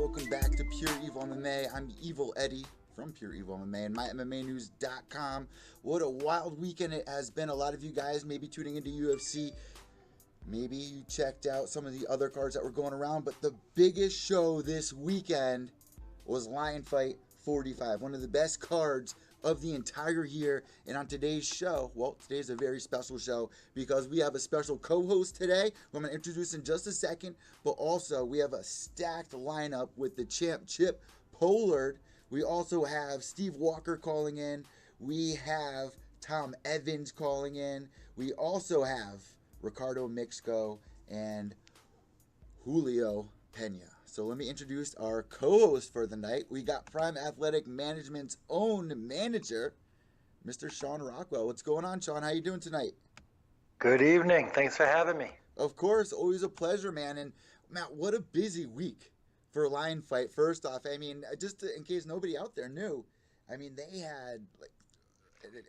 welcome back to Pure Evil MMA. I'm Evil Eddie from Pure Evil MMA and MyMMAnews.com. What a wild weekend it has been. A lot of you guys may be tuning into UFC. Maybe you checked out some of the other cards that were going around, but the biggest show this weekend was Lion Fight 45, one of the best cards of the entire year. And on today's show, well, today's a very special show because we have a special co-host today who I'm going to introduce in just a second, but also we have a stacked lineup with the champ Chip Pollard. We also have Steve Walker calling in. We have Tom Evans calling in. We also have Ricardo Mexico and Julio Pena. So let me introduce our co-host for the night. We got Prime Athletic Management's own manager, Mr. Sean Rockwell. What's going on, Sean? How you doing tonight? Good evening. Thanks for having me. Of course. Always a pleasure, man. And, Matt, what a busy week for Lion Fight. First off, I mean, just in case nobody out there knew, I mean, they had, like,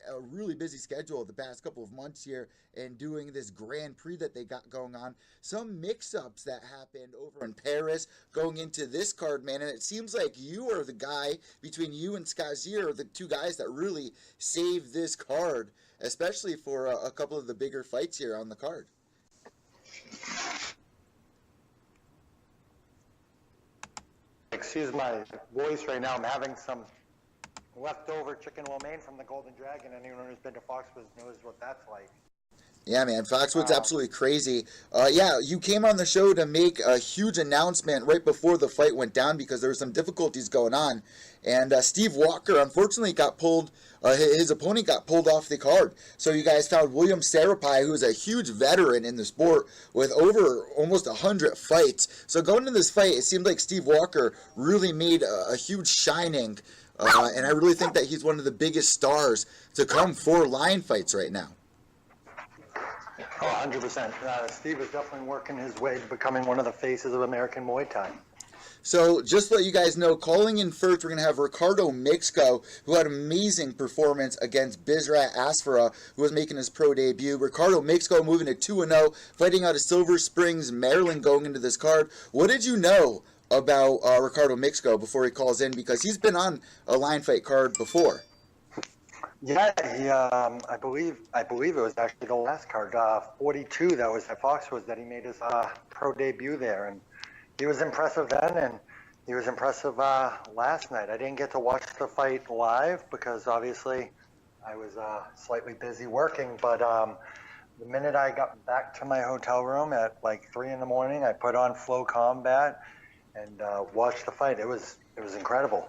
a really busy schedule the past couple of months here and doing this Grand Prix that they got going on. Some mix-ups that happened over in Paris going into this card, man, and it seems like you are the guy, between you and Skazier, are the two guys that really saved this card, especially for a couple of the bigger fights here on the card. Excuse my voice right now. I'm having some leftover chicken lo mein from the Golden Dragon. Anyone who's been to Foxwoods knows what that's like. Yeah, man, Foxwood's absolutely crazy. Yeah, you came on the show to make a huge announcement right before the fight went down because there were some difficulties going on. And Steve Walker, unfortunately, got pulled, his opponent got pulled off the card. So you guys found William Sarapai, who's a huge veteran in the sport with over almost 100 fights. So going into this fight, it seemed like Steve Walker really made a huge shining. And I really think that he's one of the biggest stars to come for Lion Fights right now. Oh, 100%. Steve is definitely working his way to becoming one of the faces of American Muay Thai. So just to let you guys know, calling in first, we're going to have Ricardo Mexico, who had an amazing performance against Bizrat Asfara, who was making his pro debut. Ricardo Mexico moving to 2-0, fighting out of Silver Springs, Maryland, going into this card. What did you know about Ricardo Mexico before he calls in? Because he's been on a Lion Fight card before. Yeah, he, I believe it was actually the last card, 42, that was at Foxwoods, that he made his pro debut there, and he was impressive then, and he was impressive last night. I didn't get to watch the fight live because obviously I was slightly busy working, but the minute I got back to my hotel room at like 3 in the morning, I put on Flow Combat and watched the fight. It was incredible.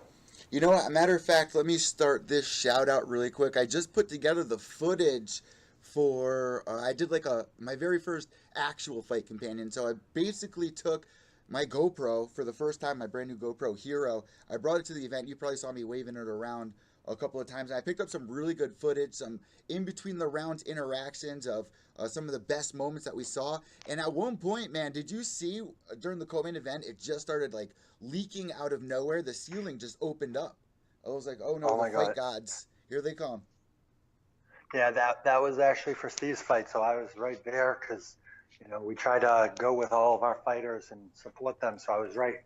You know what? A matter of fact, let me start this shout out really quick. I just put together the footage for, I did like my very first actual fight companion. So I basically took my GoPro for the first time, my brand new GoPro Hero. I brought it to the event. You probably saw me waving it around a couple of times. I picked up some really good footage, some in between the rounds interactions of some of the best moments that we saw. And at one point, man, did you see during the co-main event, it just started like leaking out of nowhere. The ceiling just opened up. I was like, oh no, the fight gods, here they come. Yeah, that was actually for Steve's fight, so I was right there because, you know, we try to go with all of our fighters and support them. So I was right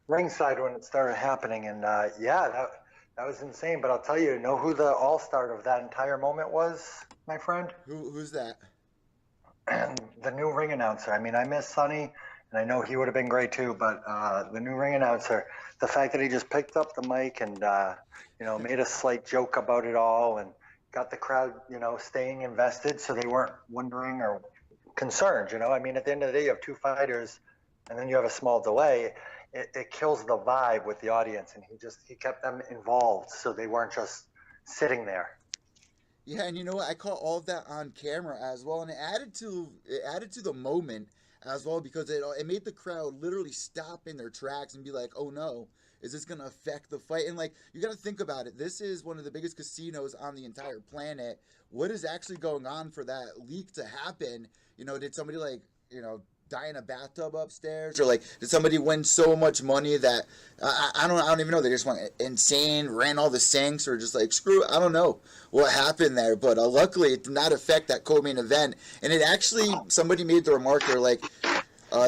ringside when it started happening, and yeah, that was insane. But I'll tell you, know who the all-star of that entire moment was, my friend? Who's that? The new ring announcer. I mean, I miss Sonny, and I know he would have been great too, but the new ring announcer, the fact that he just picked up the mic and, you know, made a slight joke about it all and got the crowd, you know, staying invested so they weren't wondering or concerned, you know. I mean, at the end of the day, you have two fighters and then you have a small delay. It kills the vibe with the audience, and he kept them involved so they weren't just sitting there. Yeah, and you know what? I caught all of that on camera as well, and it added to the moment as well because it made the crowd literally stop in their tracks and be like, "Oh no, is this going to affect the fight?" And like, you got to think about it. This is one of the biggest casinos on the entire planet. What is actually going on for that leak to happen? You know, did somebody like, you know, die in a bathtub upstairs, or like did somebody win so much money that I don't even know, they just went insane, ran all the sinks, or just like screw it, I don't know what happened there, but luckily it did not affect that co-main event. And it actually, somebody made the remark, they're like,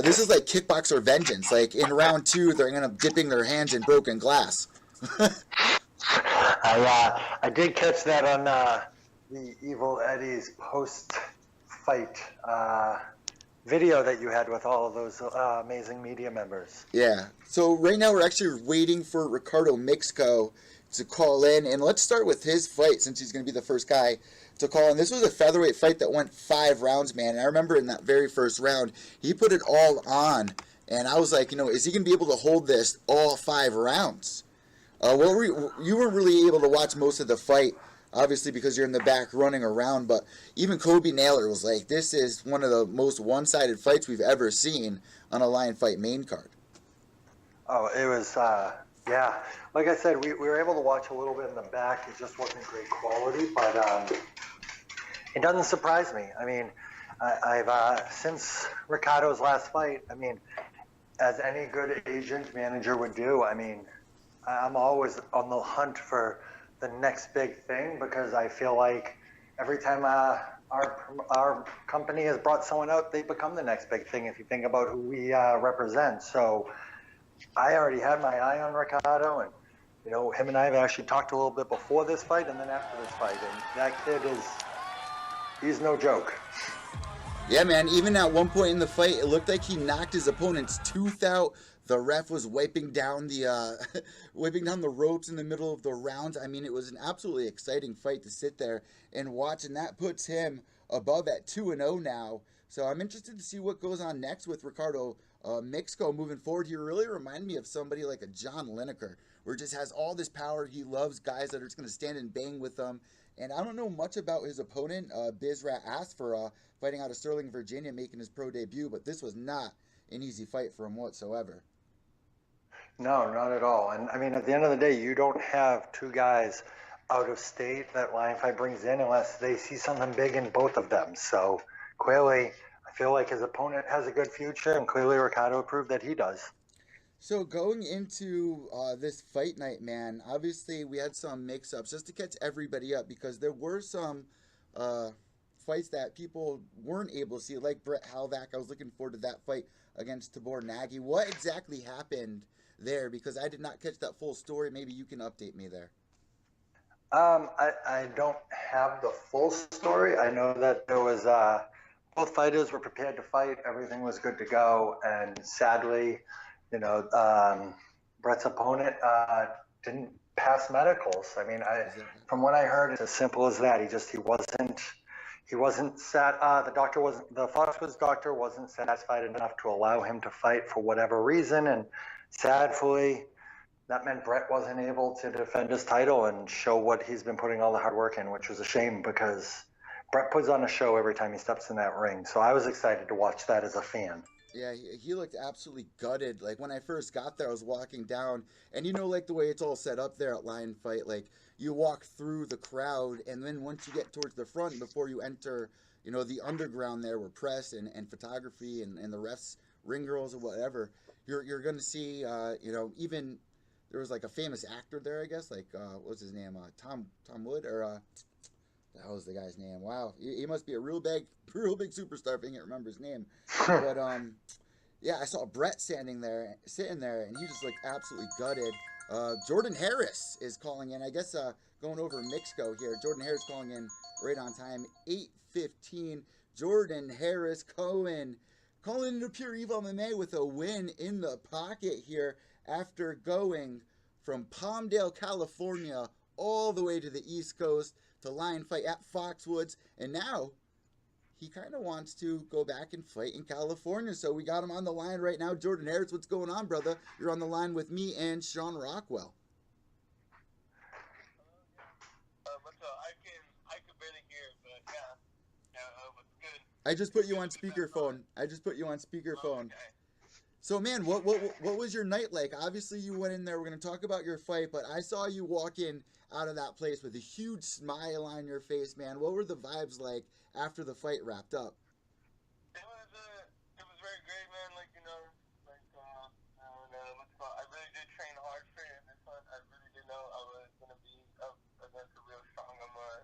This is like Kickboxer Vengeance. Like in round 2, they're gonna dipping their hands in broken glass. I did catch that on the Evil Eddie's post-fight video that you had with all of those amazing media members. Yeah. So right now we're actually waiting for Ricardo Mexico to call in, and let's start with his fight since he's going to be the first guy to call in. This was a featherweight fight that went 5 rounds, man. And I remember in that very first round, he put it all on, and I was like, is he going to be able to hold this all 5 rounds? You weren't really able to watch most of the fight, obviously, because you're in the back running around, but even Kobe Naylor was like, this is one of the most one-sided fights we've ever seen on a Lion Fight main card. Oh, it was, yeah. Like I said, we were able to watch a little bit in the back. It just wasn't great quality, but it doesn't surprise me. I mean, I've since Ricardo's last fight, I mean, as any good agent manager would do, I mean, I'm always on the hunt for the next big thing because I feel like every time our company has brought someone out, they become the next big thing if you think about who we represent. So I already had my eye on Ricardo, and him and I have actually talked a little bit before this fight and then after this fight, and that kid he's no joke. Yeah, man, even at one point in the fight, it looked like he knocked his opponent's tooth out. The ref was wiping down the ropes in the middle of the rounds. I mean, it was an absolutely exciting fight to sit there and watch, and that puts him above at 2-0 now. So I'm interested to see what goes on next with Ricardo Mexico moving forward. He really reminded me of somebody like a John Lineker, where he just has all this power. He loves guys that are just going to stand and bang with him. And I don't know much about his opponent, Bizrat Asfer, fighting out of Sterling, Virginia, making his pro debut, but this was not an easy fight for him whatsoever. No, not at all. And I mean, at the end of the day, you don't have 2 guys out of state that Lion Fight brings in unless they see something big in both of them. So clearly, I feel like his opponent has a good future, and clearly Ricardo proved that he does. So going into this fight night, man, obviously we had some mix-ups just to catch everybody up because there were some fights that people weren't able to see, like Brett Halvack. I was looking forward to that fight against Tabor Nagy. What exactly happened there? Because I did not catch that full story. Maybe you can update me there. I don't have the full story. I know that there was both fighters were prepared to fight. Everything was good to go, and sadly, Brett's opponent didn't pass medicals. I mean, from what I heard, it's as simple as that. He wasn't the Foxwoods doctor wasn't satisfied enough to allow him to fight for whatever reason, and sadly, that meant Brett wasn't able to defend his title and show what he's been putting all the hard work in, which was a shame because Brett puts on a show every time he steps in that ring. So I was excited to watch that as a fan. Yeah, he looked absolutely gutted. Like, when I first got there, I was walking down, and like the way it's all set up there at Lion Fight, like, you walk through the crowd, and then once you get towards the front, before you enter, the underground there where press and photography and the refs, ring girls or whatever, you're going to see, even there was, like, a famous actor there, I guess, like, what's his name, Tom Wood, or, that was the guy's name. Wow, he must be a real big superstar if I can't remember his name. But yeah, I saw Brett sitting there, and he just looked absolutely gutted. Jordan Harris is calling in. I guess going over Mixco here. Jordan Harris calling in right on time. 8:15. Jordan Harris calling into Pure Evil MMA with a win in the pocket here after going from Palmdale, California, all the way to the East Coast to Lion Fight at Foxwoods, and now he kind of wants to go back and fight in California. So we got him on the line right now. Jordan Harris, what's going on, brother? You're on the line with me and Sean Rockwell. What's up? I can barely hear, but yeah, what's good? I just put you on speakerphone. Okay. So, man, what was your night like? Obviously, you went in there. We're going to talk about your fight, but I saw you walk in out of that place with a huge smile on your face, man. What were the vibes like after the fight wrapped up? It was very great, man. Like, I really did train hard for it. This one, I really did know I was going to be up against a real strong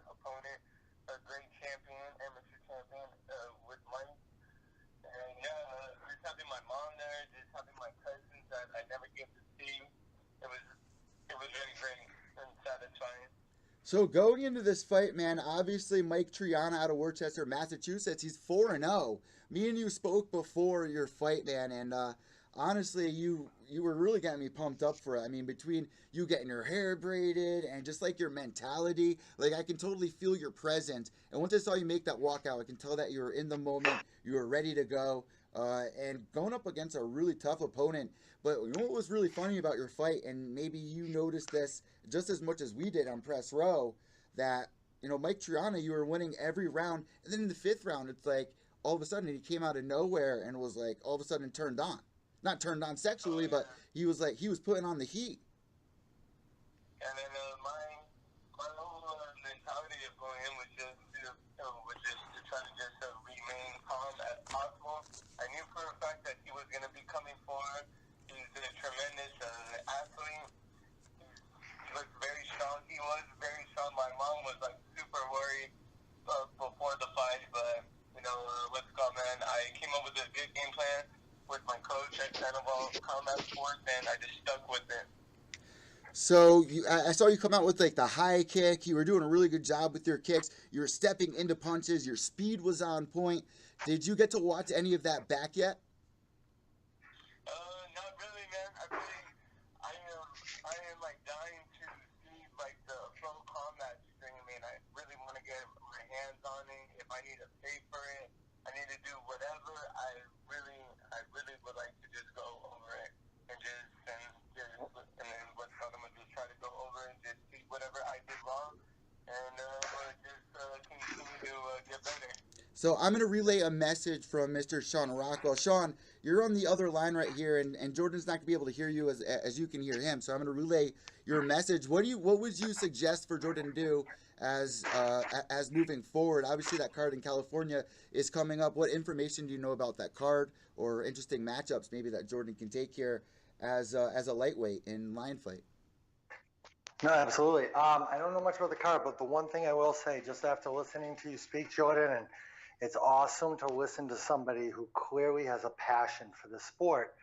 opponent, a great champion, amateur champion, with money. And yeah, just having my So going into this fight, man, obviously Mike Triana out of Worcester, Massachusetts, he's 4-0. Me and you spoke before your fight, man, and honestly, you were really getting me pumped up for it. I mean, between you getting your hair braided and just like your mentality, like I can totally feel your presence. And once I saw you make that walkout, I can tell that you were in the moment, you were ready to go, and going up against a really tough opponent. But you know what was really funny about your fight, and maybe you noticed this just as much as we did on press row, that Mike Triana, you were winning every round, and then in the fifth round, it's like all of a sudden he came out of nowhere and was like all of a sudden turned on, not turned on sexually, but he was putting on the heat. And then my whole mentality of going in was just to try to just remain calm as possible. I knew for a fact that he was going to be coming forward. He's a tremendous athlete. He looked very strong. He was very strong. My mom was like super worried before the fight, but let's go, man. I came up with a good game plan with my coach at Sandoval Combat Sports, and I just stuck with it. So I saw you come out with like the high kick. You were doing a really good job with your kicks. You were stepping into punches. Your speed was on point. Did you get to watch any of that back yet? Not really, man. I am like dying to see like the pro combat stream, and I really want to get my hands on it. If I need to pay for it, I need to do whatever. I really would like to just go over it and then what's called, I'm gonna just try to go over and just see whatever I did wrong, and just continue to get better. So I'm going to relay a message from Mr. Sean Rockwell. Sean, you're on the other line right here, and Jordan's not going to be able to hear you as you can hear him. So I'm going to relay your message. What would you suggest for Jordan to do as moving forward? Obviously, that card in California is coming up. What information do you know about that card or interesting matchups maybe that Jordan can take here as a lightweight in line fight? No, absolutely. I don't know much about the card, but the one thing I will say, just after listening to you speak, Jordan, and it's awesome to listen to somebody who clearly has a passion for the sport.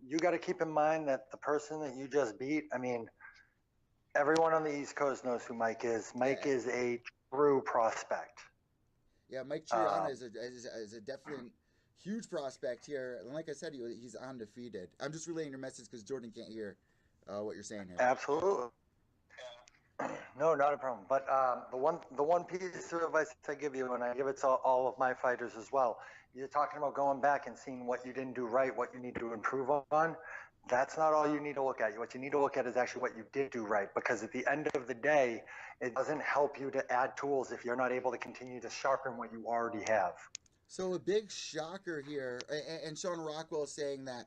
You got to keep in mind that the person that you just beat, I mean, everyone on the East Coast knows who Mike is. Mike is a true prospect. Yeah, Mike Triana is a definitely huge prospect here. And like I said, he's undefeated. I'm just relaying your message because Jordan can't hear what you're saying here. Absolutely. No, not a problem. But the one piece of advice I give you, and I give it to all of my fighters as well, you're talking about going back and seeing what you didn't do right, what you need to improve on. That's not all you need to look at. What you need to look at is actually what you did do right, because at the end of the day, it doesn't help you to add tools if you're not able to continue to sharpen what you already have. So a big shocker here, and Sean Rockwell is saying that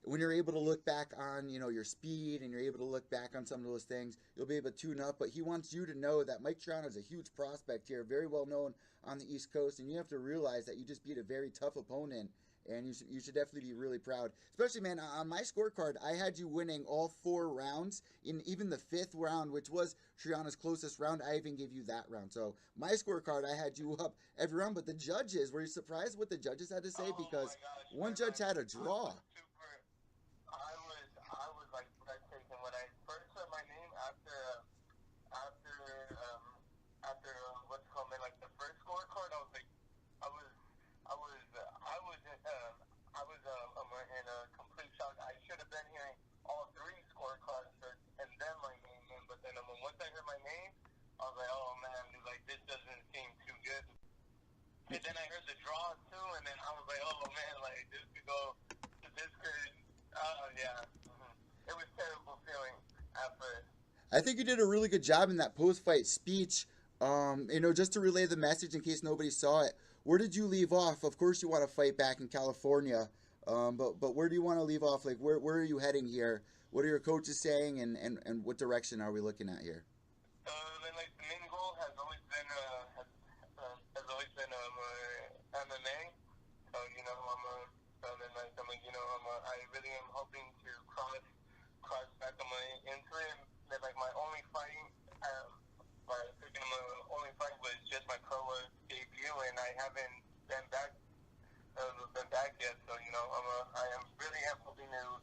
when you're able to look back on, your speed and you're able to look back on some of those things, you'll be able to tune up. But he wants you to know that Mike Triana is a huge prospect here, very well known on the East Coast, and you have to realize that you just beat a very tough opponent, and you should definitely be really proud. Especially, man, on my scorecard, I had you winning all 4 rounds, in even the 5th round, which was Triana's closest round. I even gave you that round. So my scorecard, I had you up every round. But the judges, were you surprised what the judges had to say? Because one judge had a draw. I was like breathtaking when I first heard my name after what's called, man, like the first scorecard. I was like, I was in a complete shock. I should have been hearing all 3 scorecards first and then my name. But then once I heard my name, I was like, oh man, like this doesn't seem too good. And then I heard the draw too, and then I was like, oh man, like this could go, this could. Yeah. It was a terrible feeling at first. I think you did a really good job in that post-fight speech. Just to relay the message in case nobody saw it. Where did you leave off? Of course, you want to fight back in California, but where do you want to leave off? Like, where are you heading here? What are your coaches saying, and what direction are we looking at here? Like the main goal has always been MMA. So I really am hoping to cross back into it. Like my only fight, only fight was just my pro debut, and I haven't been back yet. So I am really hoping to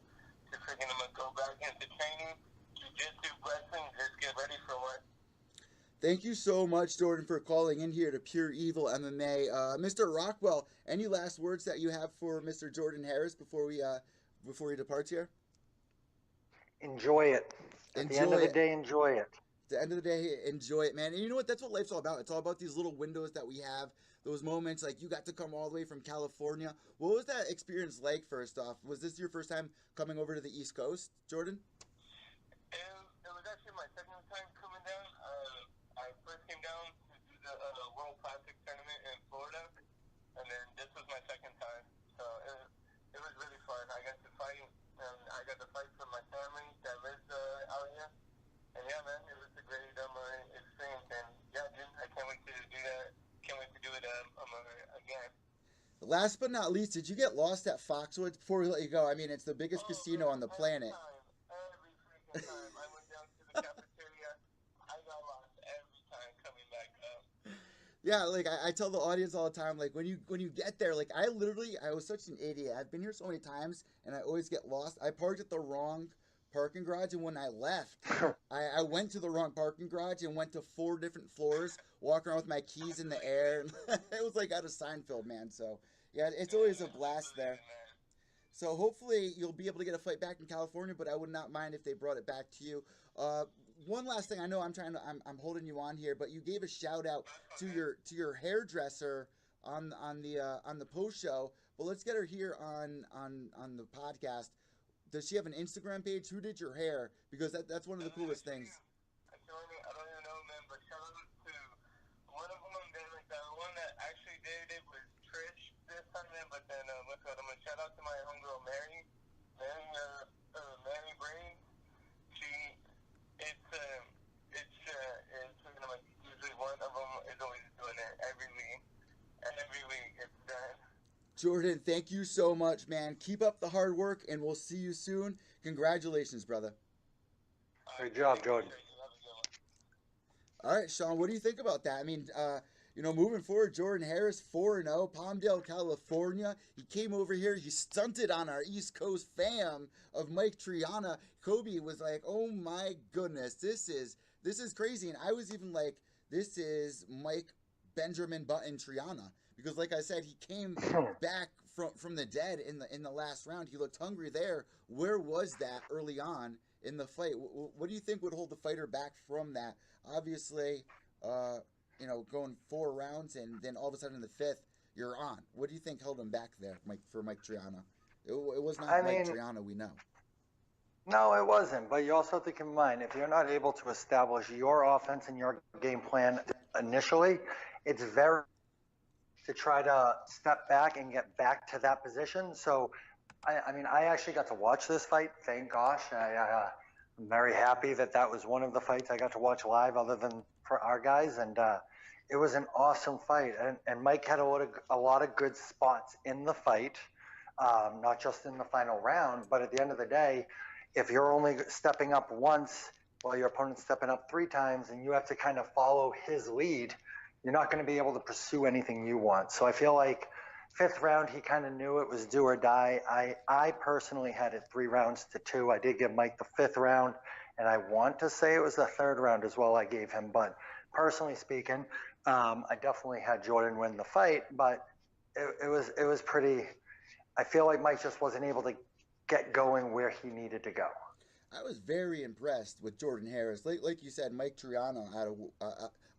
freaking go back into training, jiu-jitsu, wrestling, just get ready for one. Thank you so much, Jordan, for calling in here to Pure Evil MMA. Mr. Rockwell, any last words that you have for Mr. Jordan Harris before he departs here? Enjoy it. At the end of the day, enjoy it. At the end of the day, enjoy it, man. And you know what? That's what life's all about. It's all about these little windows that we have, those moments. Like, you got to come all the way from California. What was that experience like, first off? Was this your first time coming over to the East Coast, Jordan? It was actually my second time coming down. I first came down to do the World Classic tournament in Florida, and then this was my second time. So it was really fun. I got to fight, and I got to fight for my family that lives out here. And yeah, man, it was a great experience. And yeah, dude, I can't wait to do that. Can't wait to do it again. Last but not least, did you get lost at Foxwoods? Before we let you go, I mean, it's the biggest casino on the planet. Every freaking time. I went down to the cafeteria. I got lost every time coming back up. Yeah, like I tell the audience all the time, like when you get there, like I was such an idiot. I've been here so many times, and I always get lost. I parked at the wrong parking garage, and when I left, I went to the wrong parking garage and went to 4 different floors, walking around with my keys in the air. It was like out of Seinfeld, man. So yeah, it's always a blast there. So hopefully you'll be able to get a fight back in California, but I would not mind if they brought it back to you. One last thing, I know I'm holding you on here, but you gave a shout out to your hairdresser on the post show. But let's get her here on the podcast. Does she have an Instagram page? Who did your hair? Because that's one of the coolest things. I don't even know, man, but shout out to one of them. Then like the one that actually did it was Trish this time, man. But then I'm gonna shout out to my homegirl Mary Brain. It's like usually one of them is always doing it every week, and every week it's done. Jordan, thank you so much, man. Keep up the hard work, and we'll see you soon. Congratulations, brother. Great job, Jordan. All right, Sean, what do you think about that? I mean, moving forward, Jordan Harris, 4-0, Palmdale, California. He came over here. He stunted on our East Coast fam of Mike Triana. Kobe was like, oh, my goodness, this is crazy. And I was even like, this is Mike Benjamin Button Triana. Because, like I said, he came back from the dead in the last round. He looked hungry there. Where was that early on in the fight? What do you think would hold the fighter back from that? Obviously, going 4 rounds and then all of a sudden in the 5th, you're on. What do you think held him back there, for Mike Triana? It was not Mike Triana, we know. No, it wasn't. But you also have to keep in mind, if you're not able to establish your offense and your game plan initially, it's very to try to step back and get back to that position. So, I actually got to watch this fight. Thank gosh. I'm very happy that was one of the fights I got to watch live other than for our guys. And it was an awesome fight. And Mike had a lot of good spots in the fight, not just in the final round. But at the end of the day, if you're only stepping up once while your opponent's stepping up 3 times and you have to kind of follow his lead, you're not going to be able to pursue anything you want. So I feel like 5th round, he kind of knew it was do or die. I personally had it 3 rounds to 2. I did give Mike the 5th round, and I want to say it was the 3rd round as well I gave him. But personally speaking, I definitely had Jordan win the fight. But it was pretty. I feel like Mike just wasn't able to get going where he needed to go. I was very impressed with Jordan Harris. Like you said, Mike Triano had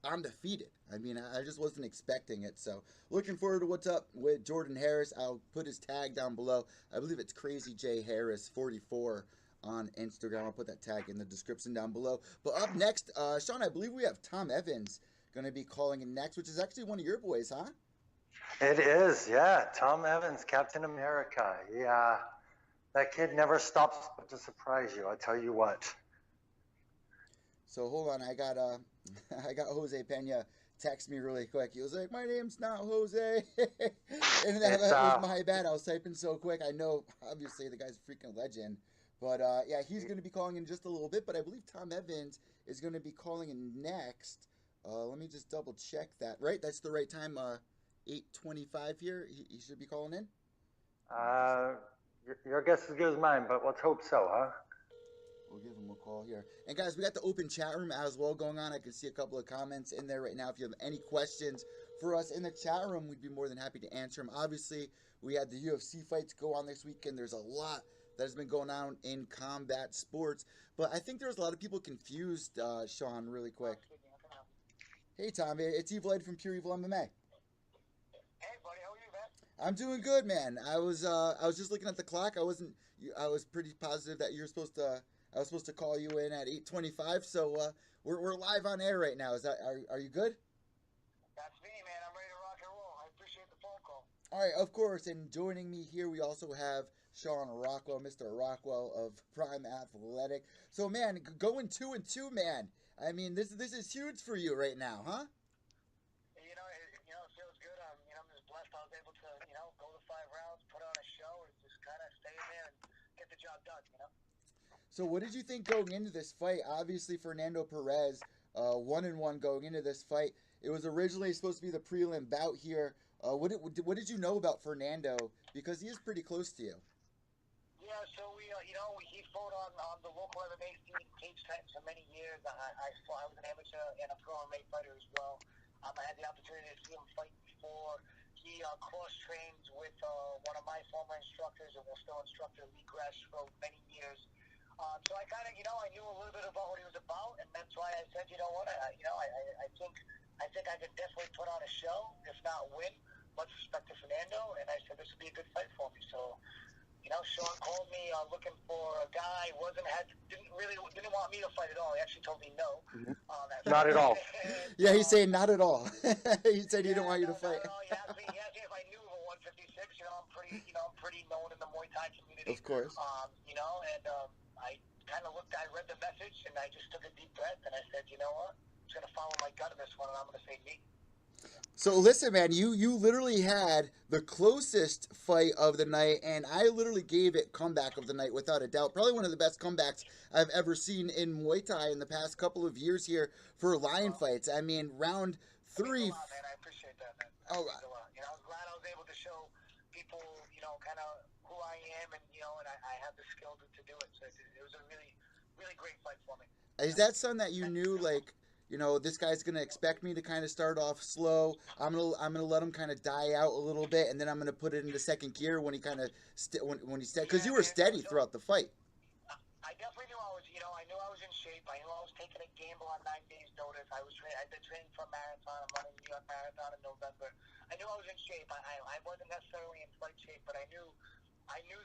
undefeated. I mean, I just wasn't expecting it. So looking forward to what's up with Jordan Harris. I'll put his tag down below. I believe it's Crazy J Harris 44 on Instagram. I'll put that tag in the description down below. But up next, Sean, I believe we have Tom Evans going to be calling in next, which is actually one of your boys, huh? It is, yeah. Tom Evans, Captain America. Yeah, that kid never stops to surprise you. I tell you what. So hold on, I got Jose Pena text me really quick. He was like, "My name's not Jose," and that was my bad. I was typing so quick. I know, obviously, the guy's a freaking legend, but yeah, he's going to be calling in just a little bit. But I believe Tom Evans is going to be calling in next. Let me just double check that. Right, that's the right time. 8:25 here. He should be calling in. Your guess is as good as mine, but let's hope so, huh? We'll give him a call here. And guys, we got the open chat room as well going on. I can see a couple of comments in there right now. If you have any questions for us in the chat room, we'd be more than happy to answer them. Obviously, we had the UFC fights go on this weekend. There's a lot that has been going on in combat sports. But I think there's a lot of people confused, Sean, really quick. Hey, Tom. It's Evil Ed from Pure Evil MMA. Hey, buddy, how are you, man? I'm doing good, man. I was just looking at the clock. I was pretty positive that I was supposed to call you in at 8:25. So we're live on air right now. Are you good? That's me, man. I'm ready to rock and roll. I appreciate the phone call. All right, of course. And joining me here, we also have Sean Rockwell, Mr. Rockwell of Prime Athletic. So, man, going 2-2, man. I mean, this is huge for you right now, huh? It feels good. I'm just blessed I was able to, go the 5 rounds, put on a show, and just kind of stay in there and get the job done, So what did you think going into this fight? Obviously, Fernando Perez, 1-1 going into this fight. It was originally supposed to be the prelim bout here. What did you know about Fernando? Because he is pretty close to you. Yeah, so he fought on the local MMA scene in cage fights for many years. I was an amateur and a pro MMA fighter as well. I had the opportunity to see him fight before. He cross-trained with one of my former instructors, and was still instructor, Lee Gresh, for many years. So I kind of, I knew a little bit about what he was about, and that's why I said, I think I could definitely put on a show, if not win. Much respect to Fernando, and I said this would be a good fight for me. So, Sean called me looking for a guy. Didn't want me to fight at all. He actually told me no. Not at all. Yeah, he's saying not at all. He said he didn't want you to fight. Not at all. He asked me if I knew of a 156. I'm pretty known in the Muay Thai community. Of course. I kind of I read the message, and I just took a deep breath, and I said, you know what? I'm just going to follow my gut in this one, and I'm going to say me. So listen, man, you literally had the closest fight of the night, and I literally gave it comeback of the night without a doubt. Probably one of the best comebacks I've ever seen in Muay Thai in the past couple of years here for lion fights. I mean, round 3. That means a lot, man. I appreciate that, man. That means a lot. I was glad I was able to show people, kind of who I am, and and I have the skill to do it. So it was a really, really great fight for me. Is that something that you knew, like, this guy's gonna expect me to kind of start off slow. I'm gonna let him kind of die out a little bit, and then I'm gonna put it into second gear when he kind of when he steady, because you were steady throughout the fight. I definitely knew I knew I was in shape. I knew I was taking a gamble on 9 days' notice. I'd been training for a marathon. I'm running the New York Marathon in November. I knew I was in shape. I wasn't necessarily in fight shape, but I knew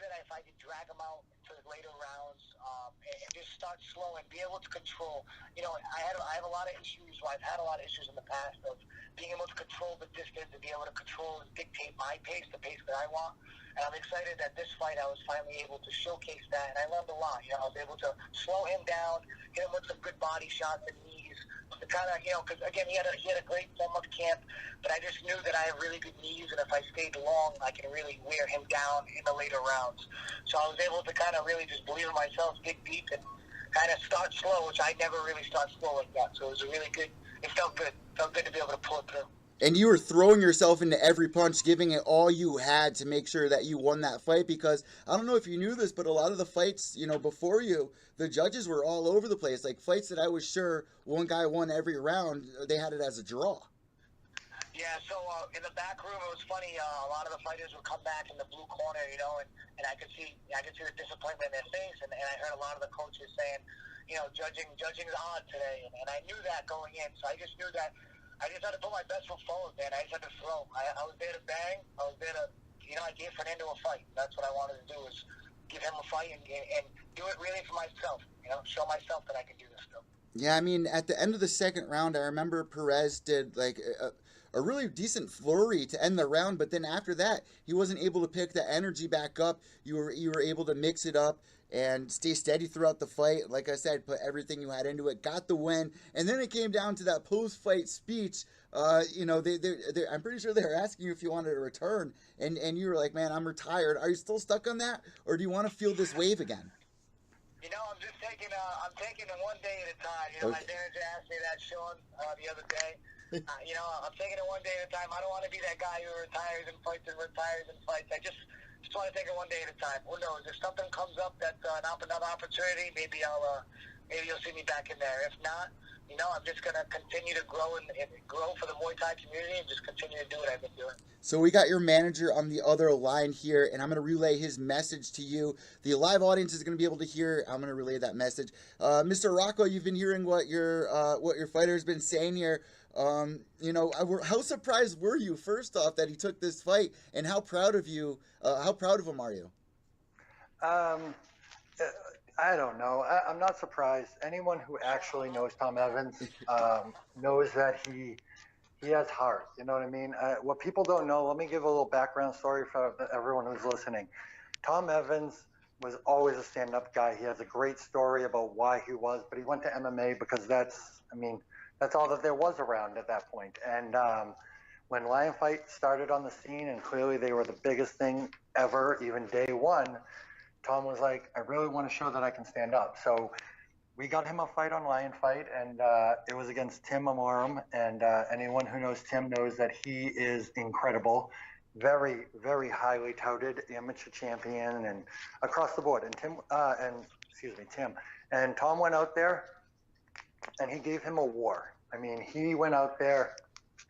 that if I could drag him out to the later rounds and just start slow and be able to control, I have a lot of issues. I've had a lot of issues in the past of being able to control the distance and be able to control and dictate my pace, the pace that I want. And I'm excited that this fight I was finally able to showcase that, and I learned a lot. I was able to slow him down, hit him with some good body shots and knees. To kind of, because again, he had a great 4-month camp, but I just knew that I have really good knees, and if I stayed long, I can really wear him down in the later rounds. So I was able to kind of really just believe in myself, dig deep, and kind of start slow, which I never really start slow like that. So it was a really good. It felt good. It felt good to be able to pull it through. And you were throwing yourself into every punch, giving it all you had to make sure that you won that fight, because I don't know if you knew this, but a lot of the fights, before you, the judges were all over the place. Like fights that I was sure one guy won every round, they had it as a draw. Yeah, so in the back room, it was funny. A lot of the fighters would come back in the blue corner, and I could see the disappointment in their face, and I heard a lot of the coaches saying, judging's odd today, and I knew that going in. So I just knew that I just had to put my best foot forward, man. I just had to throw. I was there to bang. I was there to, I gave Fernando a fight. That's what I wanted to do, is give him a fight and do it really for myself. Show myself that I can do this stuff. Yeah, I mean, at the end of the second round, I remember Perez did like a really decent flurry to end the round, but then after that, he wasn't able to pick the energy back up. You were able to mix it up and stay steady throughout the fight. Like I said, put everything you had into it, got the win, and then it came down to that post-fight speech. I'm pretty sure they were asking you if you wanted to return, and you were like, "Man, I'm retired." Are you still stuck on that, or do you want to feel this wave again? I'm just taking it one day at a time. Okay. My manager asked me that, Sean, the other day. I'm taking it one day at a time. I don't want to be that guy who retires and fights and retires and fights. I just just want to take it one day at a time. Who knows? If something comes up that's another opportunity, maybe you'll see me back in there. If not, I'm just gonna continue to grow and grow for the Muay Thai community and just continue to do what I've been doing. So we got your manager on the other line here, and I'm going to relay his message to you. The live audience is going to be able to hear. I'm going to relay that message. Mr. Rocco, you've been hearing what your fighter has been saying here. How surprised were you, first off, that he took this fight, and how proud of him are you? I don't know. I'm not surprised. Anyone who actually knows Tom Evans knows that he has heart. You know what I mean? What people don't know, let me give a little background story for everyone who's listening. Tom Evans was always a stand-up guy. He has a great story about why he was, but he went to MMA because that's all that there was around at that point. And when Lion Fight started on the scene, and clearly they were the biggest thing ever, even day one, Tom was like, I really want to show that I can stand up. So we got him a fight on Lion Fight, and it was against Tim Amorum. And anyone who knows Tim knows that he is incredible, very, very highly touted amateur champion, and across the board. And Tim and Tom went out there, and he gave him a war. I mean, he went out there.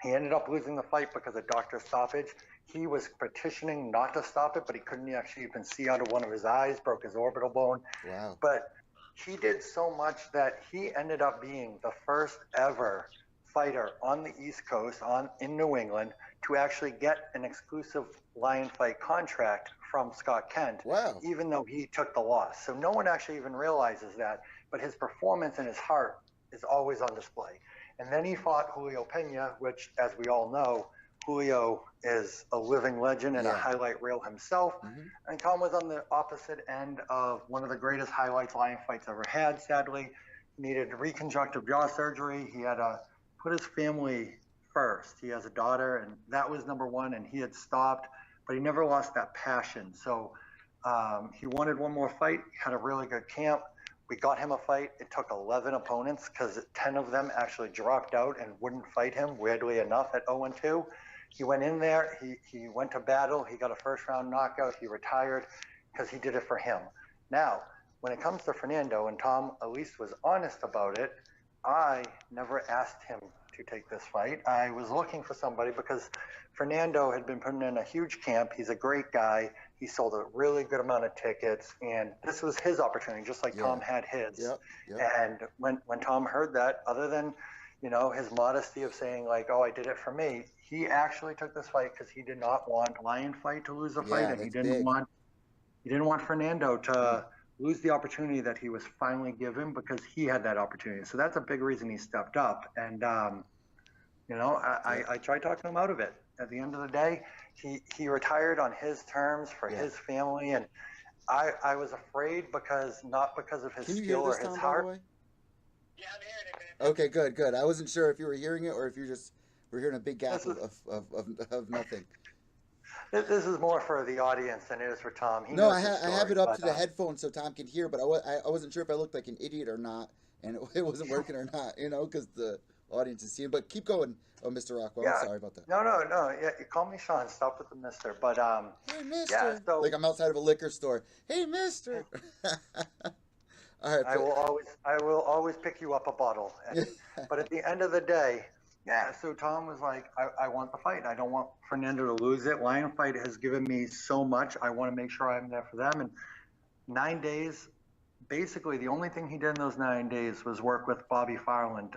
He ended up losing the fight because of doctor stoppage. He was petitioning not to stop it, but he couldn't actually even see out of one of his eyes, broke his orbital bone. Wow. But he did so much that he ended up being the first ever fighter on the East Coast, in New England, to actually get an exclusive Lion Fight contract from Scott Kent, wow, even though he took the loss. So no one actually even realizes that, but his performance and his heart is always on display. And then he fought Julio Pena, which, as we all know, Julio is a living legend and a highlight reel himself. Mm-hmm. And Tom was on the opposite end of one of the greatest highlights Lion Fights ever had, sadly. He needed reconstructive jaw surgery. He had to put his family first. He has a daughter, and that was number one, and he had stopped, but he never lost that passion. So he wanted one more fight. He had a really good camp. We got him a fight. It took 11 opponents because 10 of them actually dropped out and wouldn't fight him, weirdly enough, at 0-2. He went in there. He went to battle. He got a first-round knockout. He retired because he did it for him. Now, when it comes to Fernando, and Tom at least was honest about it, I never asked him to take this fight. I was looking for somebody because Fernando had been putting in a huge camp. He's a great guy. He sold a really good amount of tickets, and this was his opportunity, just like Tom had his. Yep. And when Tom heard that, other than his modesty of saying like, "Oh, I did it for me," he actually took this fight because he did not want Lion Fight to lose the fight, and he didn't want Fernando to lose the opportunity that he was finally given because he had that opportunity. So that's a big reason he stepped up. And I tried talking him out of it. At the end of the day, he retired on his terms for his family, and I was afraid not because of his skill or his heart. Yeah, I'm hearing it, man. Okay, good. I wasn't sure if you were hearing it or if you just were hearing a big gap of nothing. This is more for the audience than it is for Tom. I have it up to the headphones so Tom can hear, but I wasn't sure if I looked like an idiot or not, and it wasn't working or not, because the audience is seeing. But keep going, Mr. Rockwell. I'm sorry about that. No. Yeah, you call me Sean. Stop with the mister. But hey, mister. Yeah, so, like I'm outside of a liquor store. Hey, mister. All right. I will always pick you up a bottle. But at the end of the day, so Tom was like, I want the fight. I don't want Fernando to lose it. Lion Fight has given me so much. I want to make sure I'm there for them. And 9 days, basically the only thing he did in those 9 days was work with Bobby Farland,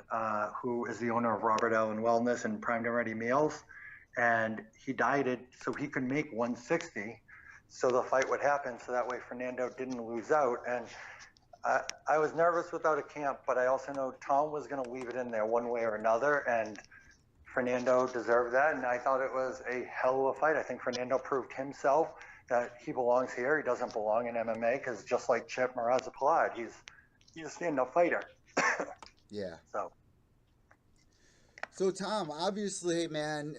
who is the owner of Robert Allen Wellness and Primed and Ready Meals. And he dieted so he could make 160 so the fight would happen. So that way Fernando didn't lose out. And I was nervous without a camp, but I also know Tom was going to leave it in there one way or another, and Fernando deserved that, and I thought it was a hell of a fight. I think Fernando proved himself that he belongs here. He doesn't belong in MMA because just like Chip Pollard, he's a stand-up fighter. Yeah. So Tom, obviously, man,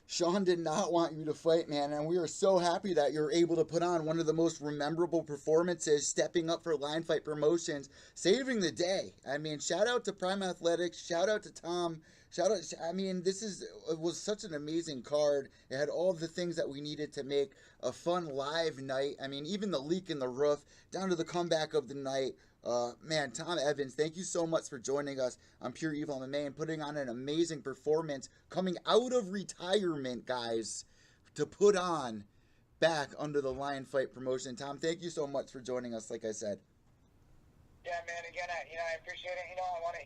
Sean did not want you to fight, man, and we are so happy that you're able to put on one of the most memorable performances, stepping up for Lion Fight Promotions, saving the day. I mean, shout out to Prime Athletics, shout out to Tom, Shout out! I mean, it was such an amazing card. It had all the things that we needed to make a fun live night. I mean, even the leak in the roof, down to the comeback of the night. Man, Tom Evans, thank you so much for joining us on Pure Evil MMA and putting on an amazing performance coming out of retirement, guys, to put on back under the Lion Fight promotion. Tom, thank you so much for joining us, like I said. Yeah, man. Again, I appreciate it. I want to,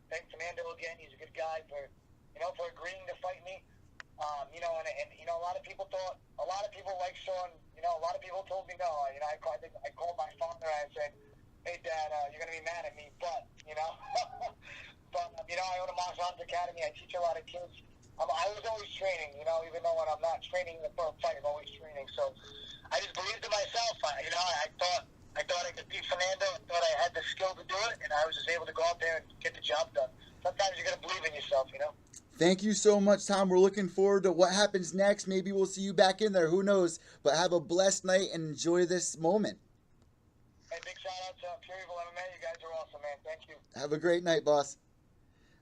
thank Fernando again. He's a good guy for agreeing to fight me. And a lot of people like Sean. A lot of people told me no. I called my father and I said, "Hey, Dad, you're gonna be mad at me, but I own a martial arts academy. I teach a lot of kids. I was always training. Even though when I'm not training for a fight, I'm always training. So I just believed in myself. I thought I could beat Fernando. I thought I had the skill to do it, and I was just able to go out there and get the job done. Sometimes you got to believe in yourself, Thank you so much, Tom. We're looking forward to what happens next. Maybe we'll see you back in there. Who knows? But have a blessed night and enjoy this moment. Hey, big shout out to Pure Evil MMA. You guys are awesome, man. Thank you. Have a great night, boss.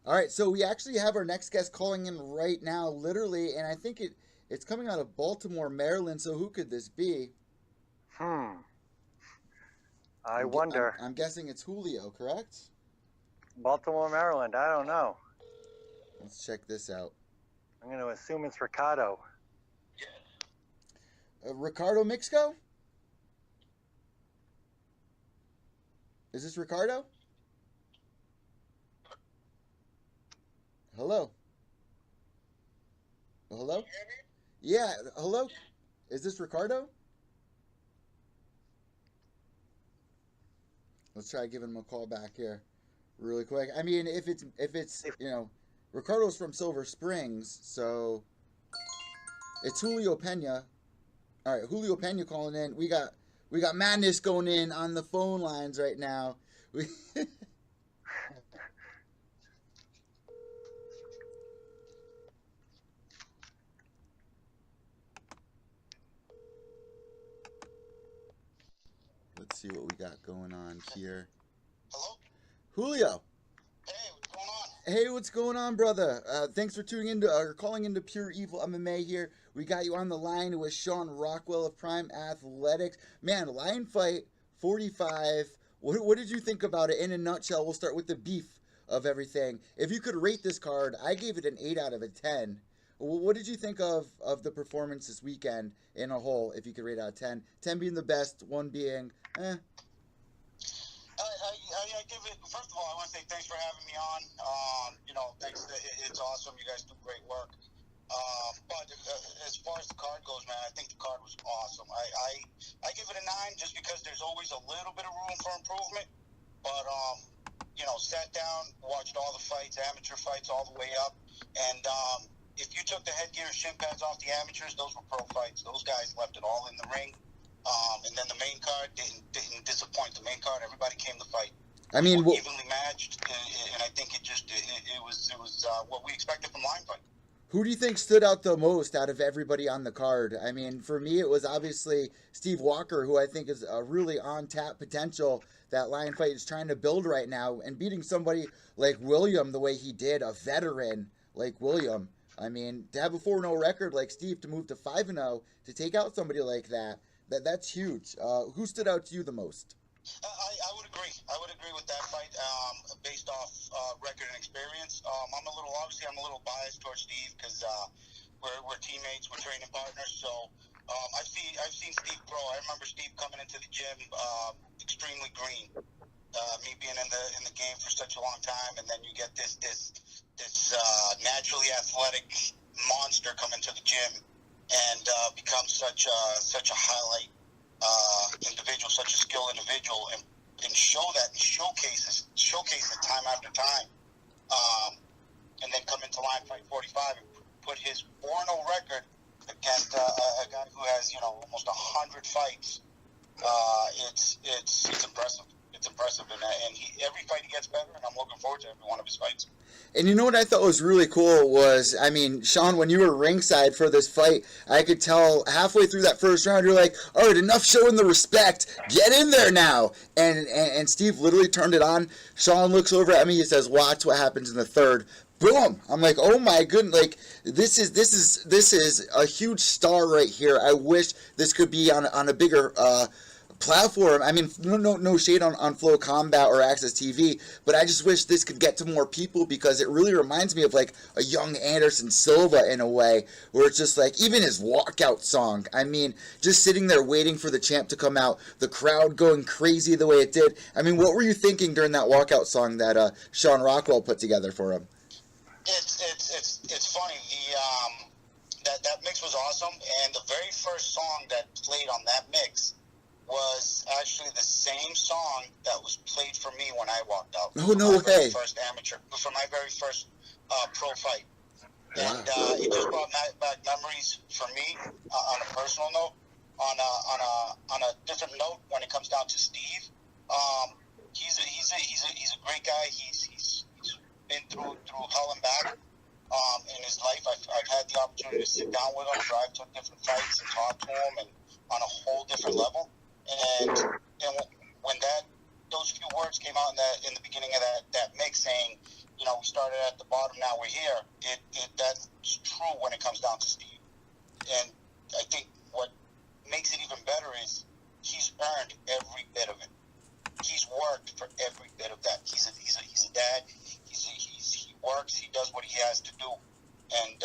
All right, so we actually have our next guest calling in right now, literally, and I think it's coming out of Baltimore, Maryland. So who could this be? I wonder. I'm guessing it's Julio, correct? Baltimore, Maryland. I don't know. Let's check this out. I'm going to assume it's Ricardo. Ricardo Mexico? Is this Ricardo? Hello? Hello? Yeah, hello? Is this Ricardo? Let's try giving him a call back here really quick. I mean, if it's Ricardo's from Silver Springs, so it's Julio Pena. All right, Julio Pena calling in. We got madness going in on the phone lines right now. Let's see what we got going on here. Hello? Julio. Hey, what's going on? Hey, what's going on, brother? Thanks for tuning into or calling into Pure Evil MMA here. We got you on the line with Sean Rockwell of Prime Athletics. Man, Lion Fight 45. What did you think about it in a nutshell? We'll start with the beef of everything. If you could rate this card, I gave it an 8 out of a 10. What did you think of the performance this weekend in a whole, if you could rate out of 10? 10 being the best, 1 being, I give it, first of all, I want to say thanks for having me on. Thanks. It's awesome. You guys do great work. But as far as the card goes, man, I think the card was awesome. I give it a 9 just because there's always a little bit of room for improvement. But, sat down, watched all the fights, amateur fights all the way up. And if you took the headgear and shin pads off the amateurs, those were pro fights. Those guys left it all in the ring. And then the main card didn't disappoint. The main card, everybody came to fight. I mean, evenly matched, and I think it was what we expected from Lion Fight. Who do you think stood out the most out of everybody on the card? I mean, for me, it was obviously Steve Walker, who I think is a really on-tap potential that Lion Fight is trying to build right now, and beating somebody like William the way he did, a veteran like William. I mean, to have a 4-0 record like Steve, to move to 5-0, to take out somebody like that's huge. Who stood out to you the most? I would agree. I would agree with that fight based off record and experience. I'm a little biased towards Steve because we're teammates, we're training partners. So I've seen Steve grow. I remember Steve coming into the gym extremely green. Me being in the game for such a long time, and then you get this naturally athletic monster come into the gym and become such a highlight individual, such a skilled individual, and show that and showcase it time after time, and then come into Lion Fight 45 and put his 4-0 record against a guy who has almost 100 fights. It's impressive. It's impressive, and every fight he gets better, and I'm looking forward to every one of his fights. And you know what I thought was really cool was, I mean, Sean, when you were ringside for this fight, I could tell halfway through that first round, you're like, all right, enough showing the respect. Get in there now. And Steve literally turned it on. Sean looks over at me. He says, watch what happens in the third. boom. I'm like, oh my goodness, like this is a huge star right here. I wish this could be on a bigger platform. I mean, no shade on Flow Combat or Access TV, but I just wish this could get to more people because it really reminds me of like a young Anderson Silva in a way, where it's just like even his walkout song. I mean, just sitting there waiting for the champ to come out, the crowd going crazy the way it did. I mean, what were you thinking during that walkout song that Sean Rockwell put together for him? It's funny. That mix was awesome, and the very first song that played on that mix was actually the same song that was played for me when I walked out. Oh, no way. First amateur, for my very first pro fight. Wow. And it just brought back memories for me on a personal note. On a different note, when it comes down to Steve, he's a great guy. He's been through hell and back in his life. I've had the opportunity to sit down with him, drive to different fights, and talk to him, and on a whole different level. And when those few words came out in the beginning of that mix, saying, we started at the bottom, now we're here. That's true when it comes down to Steve. And I think what makes it even better is he's earned every bit of it. He's worked for every bit of that. He's a dad. He works. He does what he has to do. And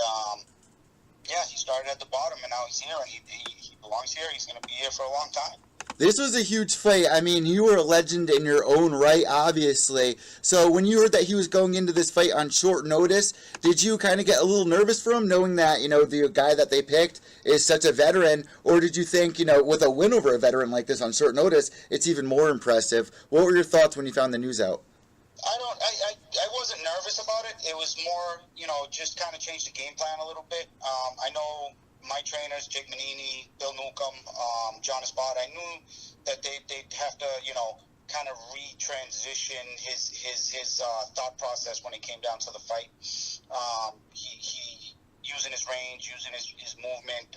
he started at the bottom, and now he's here, and he belongs here. He's going to be here for a long time. This was a huge fight. I mean, you were a legend in your own right, obviously. So when you heard that he was going into this fight on short notice, did you kind of get a little nervous for him, knowing that, the guy that they picked is such a veteran? Or did you think, with a win over a veteran like this on short notice, it's even more impressive? What were your thoughts when you found the news out? I wasn't nervous about it. It was more, just kind of change the game plan a little bit. I know my trainers, Jake Manini, Bill Newcomb, John Espada, I knew that they'd have to, kind of retransition his thought process when it came down to the fight. He using his range, using his movement,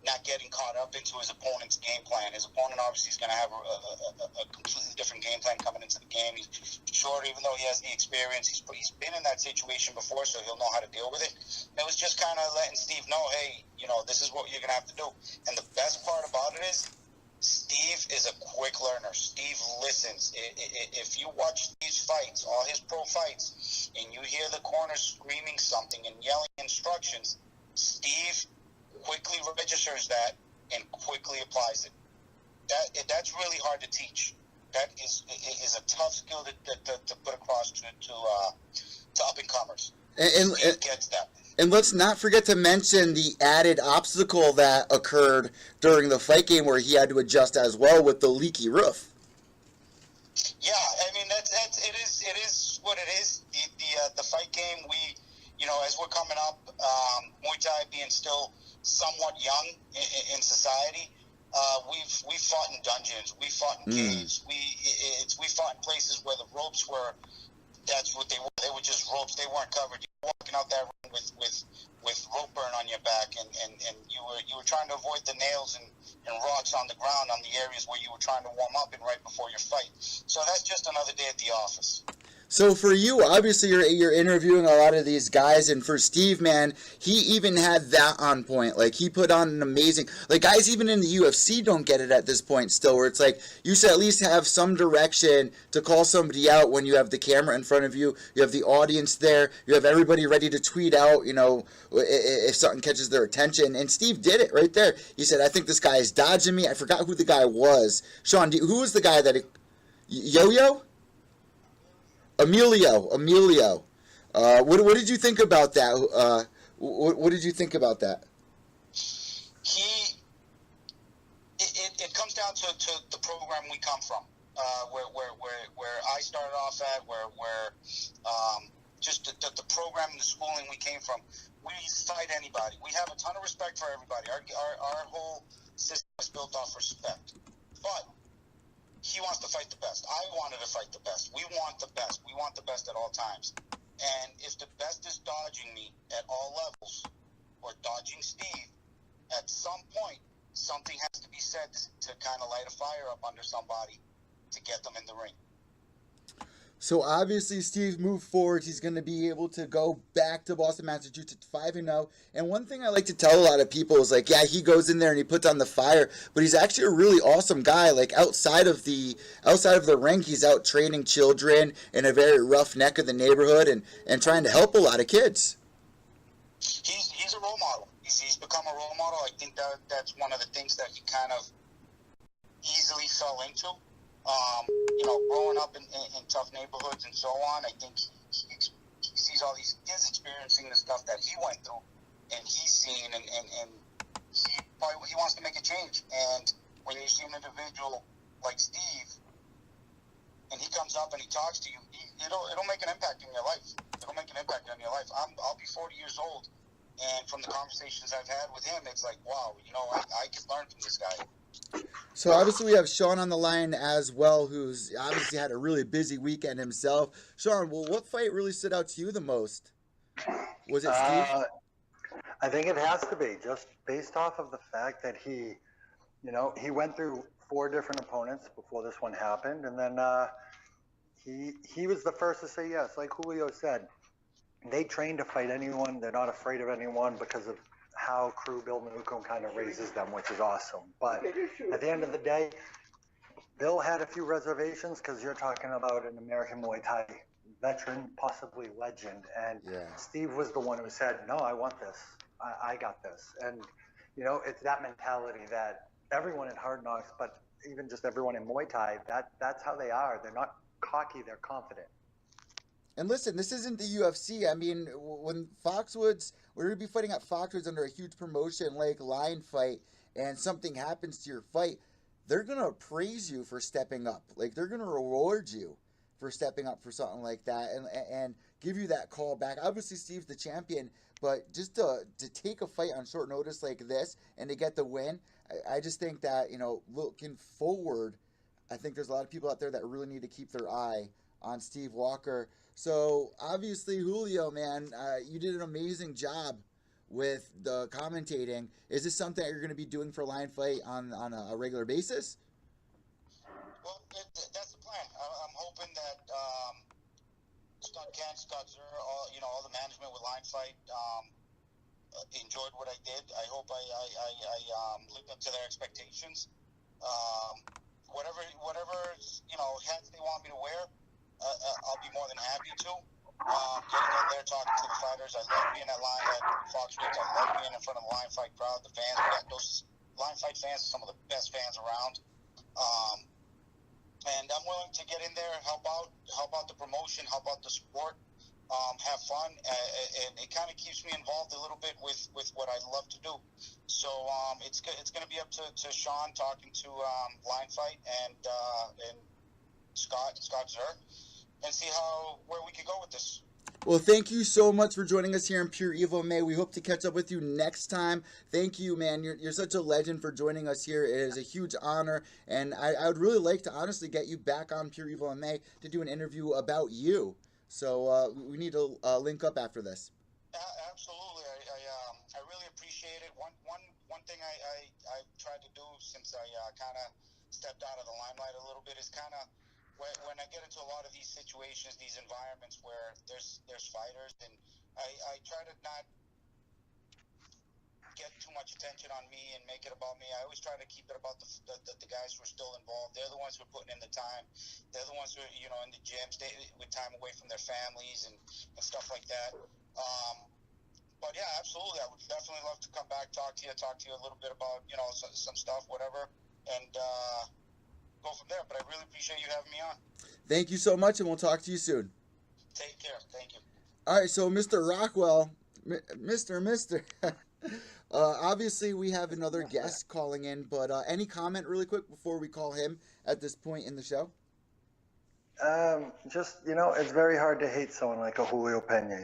not getting caught up into his opponent's game plan. His opponent obviously is going to have a completely different game plan coming into the game. He's short, even though he has the experience. He's been in that situation before, so he'll know how to deal with it. It was just kind of letting Steve know, hey, this is what you're going to have to do. And the best part about it is Steve is a quick learner. Steve listens. If you watch Steve's fights, all his pro fights, and you hear the corner screaming something and yelling instructions, Steve quickly registers that and quickly applies it. That's really hard to teach. That is a tough skill to put across to up and comers. And gets that. And let's not forget to mention the added obstacle that occurred during the fight game, where he had to adjust as well with the leaky roof. Yeah, I mean it is what it is. The fight game, we as we're coming up, Muay Thai being still somewhat young in society, we've fought in dungeons, we fought in caves, we fought in places where the ropes were, that's what they were just ropes, they weren't covered. You were walking out that room with rope burn on your back, and you were trying to avoid the nails and rocks on the ground on the areas where you were trying to warm up in right before your fight. So that's just another day at the office. So for you, obviously you're interviewing a lot of these guys, and for Steve, man, he even had that on point. Like, he put on an amazing, like, guys even in the UFC don't get it at this point still, where it's like you should at least have some direction to call somebody out when you have the camera in front of you, you have the audience there, you have everybody ready to tweet out, if something catches their attention. And Steve did it right there. He said, I think this guy is dodging me. I forgot who the guy was. Sean, who was the guy that Yo-Yo? Emilio. What did you think about that? What did you think about that? It comes down to the program we come from, where I started off at, where just the program and the schooling we came from. We fight anybody. We have a ton of respect for everybody. Our whole system is built off respect, but he wants to fight the best. I wanted to fight the best. We want the best. We want the best at all times. And if the best is dodging me at all levels, or dodging Steve, at some point, something has to be said to kind of light a fire up under somebody to get them in the ring. So obviously, Steve moved forward. He's going to be able to go back to Boston, Massachusetts, 5-0. And one thing I like to tell a lot of people is like, yeah, he goes in there and he puts on the fire, but he's actually a really awesome guy. Like outside of the ring, he's out training children in a very rough neck of the neighborhood and trying to help a lot of kids. He's a role model. He's become a role model. I think that's one of the things that he kind of easily fell into. Growing up in tough neighborhoods and so on, I think he sees all these kids experiencing the stuff that he went through, and he's seen, and he wants to make a change. And when you see an individual like Steve, and he comes up and he talks to you, it'll make an impact in your life. It'll make an impact on your life. I'll be 40 years old, and from the conversations I've had with him, it's like, wow, I could learn from this guy. So obviously we have Sean on the line as well, who's obviously had a really busy weekend himself. Sean, well, what fight really stood out to you the most? Was it Steve? I think it has to be, just based off of the fact that he went through 4 different opponents before this one happened, and then he was the first to say yes. Like Julio said, they train to fight anyone. They're not afraid of anyone because of how crew Bill Manucco kind of raises them, which is awesome. But at the end of the day, Bill had a few reservations because you're talking about an American Muay Thai veteran, possibly legend. And Steve was the one who said, no, I want this. I got this. And, it's that mentality that everyone in Hard Knocks, but even just everyone in Muay Thai, that's how they are. They're not cocky, they're confident. And listen, this isn't the UFC. I mean, when Foxwoods, we're going to be fighting at Foxwoods under a huge promotion like Lion Fight, and something happens to your fight, they're going to praise you for stepping up. Like, they're going to reward you for stepping up for something like that and give you that call back. Obviously, Steve's the champion, but just to take a fight on short notice like this and to get the win, I just think that, looking forward, I think there's a lot of people out there that really need to keep their eye on Steve Walker. So obviously, Julio, man, you did an amazing job with the commentating. Is this something that you're going to be doing for Lion Fight on a regular basis? Well, that's the plan. I'm hoping that Scott Zer, all the management with Lion Fight enjoyed what I did. I hope I lived up to their expectations. Whatever hats they want me to wear, I'll be more than happy to. Getting in there, talking to the fighters. I love being at Foxwoods. I love being in front of the Lion Fight crowd. The fans, those Lion Fight fans are some of the best fans around. And I'm willing to get in there, help out the promotion, help out the sport, have fun, and it kind of keeps me involved a little bit with what I love to do. So it's going to be up to Sean talking to Lion Fight and Scott Zer, and see where we can go with this. Well, thank you so much for joining us here in Pure Evil MMA. We hope to catch up with you next time. Thank you, man. You're such a legend for joining us here. It is a huge honor, and I would really like to honestly get you back on Pure Evil MMA to do an interview about you. So we need to link up after this. Absolutely. I really appreciate it. One thing I've tried to do since I kind of stepped out of the limelight a little bit is kind of when I get into a lot of these situations, these environments where there's fighters, and I try to not get too much attention on me and make it about me. I always try to keep it about the guys who are still involved. They're the ones who are putting in the time. They're the ones who are, in the gym, stay with time away from their families and stuff like that. But yeah, absolutely. I would definitely love to come back, talk to you a little bit about, some stuff, whatever, and go from there. But I really appreciate you having me on. Thank you so much, and we'll talk to you soon. Take care. Thank you. All right, so Mr. Rockwell, Mr. Obviously, we have another guest calling in, but any comment really quick before we call him at this point in the show? It's very hard to hate someone like a Julio Pena.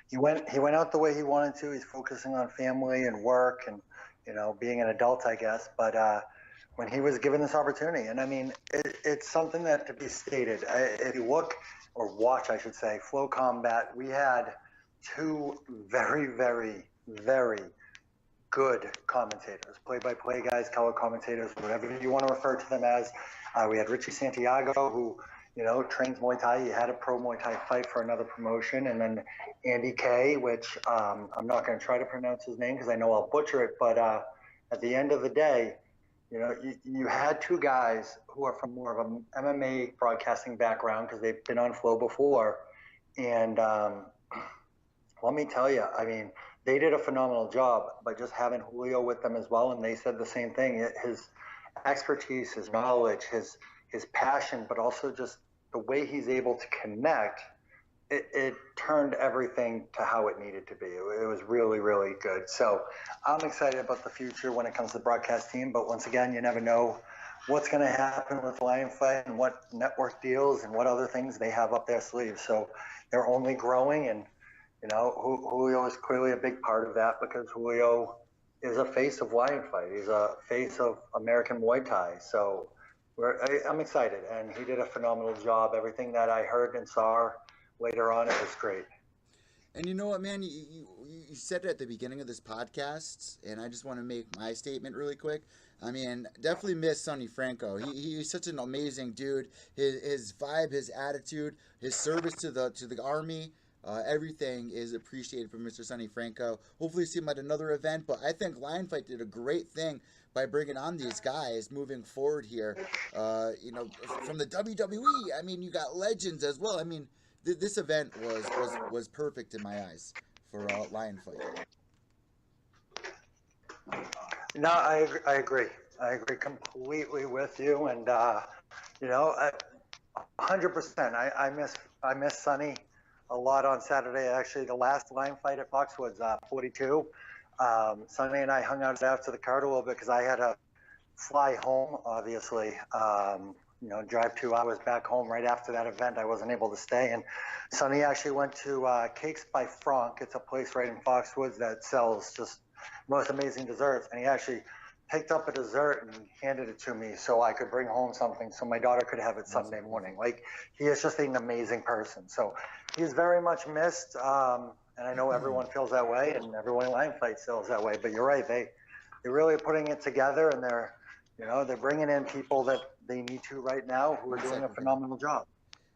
He went out the way he wanted to. He's focusing on family and work and, being an adult, I guess. But when he was given this opportunity, and I mean, it's something that to be stated. If you look or watch, I should say, Flow Combat, we had 2 very, very, very good commentators, play-by-play guys, color commentators, whatever you want to refer to them as. We had Richie Santiago, who, trains Muay Thai. He had a pro Muay Thai fight for another promotion. And then Andy K, which I'm not going to try to pronounce his name because I know I'll butcher it. But at the end of the day, you had two guys who are from more of an MMA broadcasting background because they've been on Flow before. And let me tell you, I mean, they did a phenomenal job by just having Julio with them as well. And they said the same thing. His expertise, his knowledge, his passion, but also just the way he's able to connect, it turned everything to how it needed to be. It was really, really good. So I'm excited about the future when it comes to the broadcast team. But once again, you never know what's going to happen with Lion Fight and what network deals and what other things they have up their sleeves. So they're only growing. And, Julio is clearly a big part of that because Julio is a face of Lion Fight. He's a face of American Muay Thai. So I'm excited. And he did a phenomenal job. Everything that I heard and saw later on, it was great. And you know what, man? You said it at the beginning of this podcast, and I just want to make my statement really quick. I mean, definitely miss Sonny Franco. He's such an amazing dude. His vibe, his attitude, his service to the Army, everything is appreciated from Mr. Sonny Franco. Hopefully see him at another event, but I think Lion Fight did a great thing by bringing on these guys moving forward here. From the WWE, I mean, you got legends as well. I mean, this event was perfect in my eyes for Lion Fight. No, I agree. I agree completely with you. And 100%. I miss Sonny a lot on Saturday. Actually, the last Lion Fight at Foxwoods, 42. Sonny and I hung out after the card a little bit because I had to fly home, obviously. Drive 2 hours back home right after that event. I wasn't able to stay. And Sonny actually went to Cakes by Franck. It's a place right in Foxwoods that sells just most amazing desserts. And he actually picked up a dessert and handed it to me so I could bring home something so my daughter could have it Sunday morning. Like, he is just an amazing person. So he's very much missed. And I know everyone feels that way, and everyone in Lion Fight feels that way. But you're right. They're really putting it together, and they're bringing in people that they need to right now who are doing a phenomenal job.